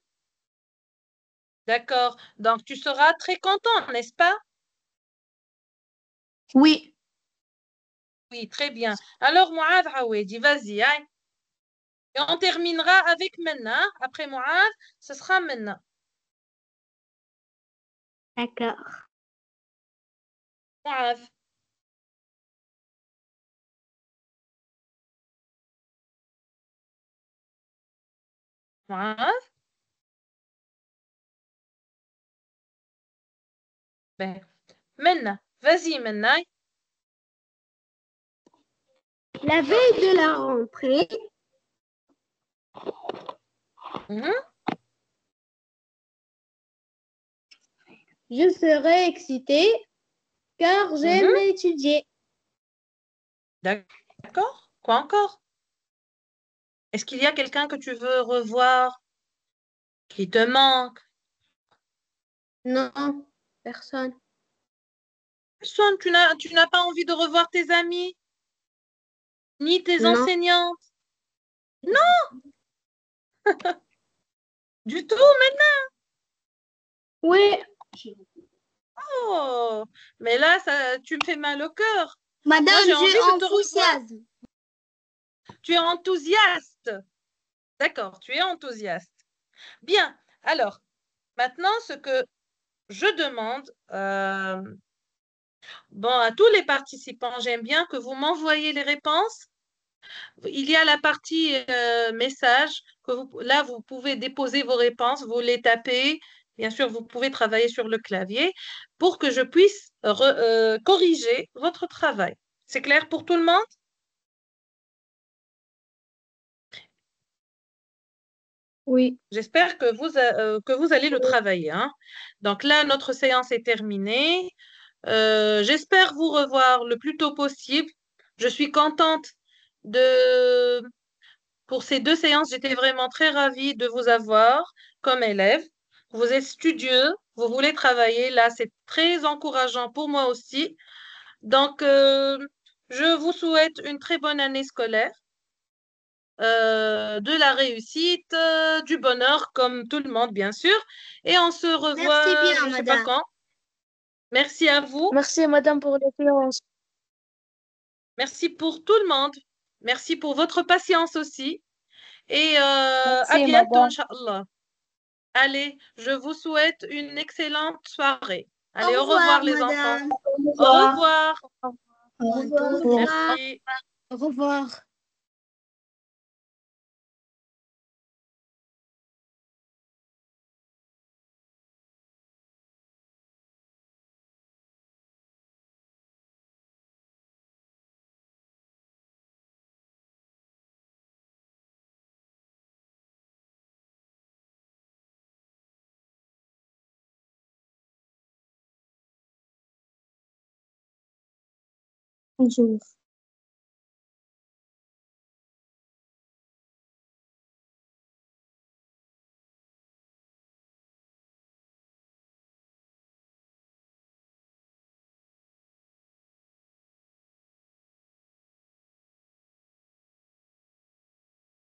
D'accord. Donc, tu seras très content, n'est-ce pas? Oui. Oui, très bien. Alors, Mouad Aouedi, vas-y, hein. Et on terminera avec Menna. Après Mouad, ce sera Menna. D'accord. Mouad. Mouad. Ben, Menna. Vas-y, Menna. La veille de la rentrée, Mhm. je serai excitée car j'aime Mhm. étudier. D'accord. Quoi encore? Est-ce qu'il y a quelqu'un que tu veux revoir qui te manque? Non, personne. Personne, tu n'as pas envie de revoir tes amis, ni tes Non. enseignantes? Du tout, maintenant. Oui, Oh, mais là, ça, tu me fais mal au cœur. Moi, madame, j'ai j'ai envie de te revoir. enthousiasme. Tu es enthousiaste. D'accord, tu es enthousiaste. Bien. Alors, maintenant, ce que je demande, bon, à tous les participants, j'aime bien que vous m'envoyez les réponses. Il y a la partie message que là, vous pouvez déposer vos réponses, vous les tapez. Bien sûr, vous pouvez travailler sur le clavier pour que je puisse corriger votre travail. C'est clair pour tout le monde? Oui. J'espère que vous allez le travailler, hein. Donc là, notre séance est terminée. J'espère vous revoir le plus tôt possible. Je suis contente de, pour ces deux séances. J'étais vraiment très ravie de vous avoir comme élève. Vous êtes studieux, vous voulez travailler. Là, c'est très encourageant pour moi aussi. Donc, je vous souhaite une très bonne année scolaire, de la réussite, du bonheur, comme tout le monde, bien sûr. Et on se Merci revoit, je bien, ne sais pas madame. quand. Merci à vous. Merci, madame, pour la séance. Merci pour tout le monde. Merci pour votre patience aussi. Et à Merci, bientôt, madame. Inch'Allah. Allez, je vous souhaite une excellente soirée. Au Allez, au revoir revoir, les enfants. madame. Au Au revoir. revoir. Au revoir. Merci. Au revoir. Bonjour.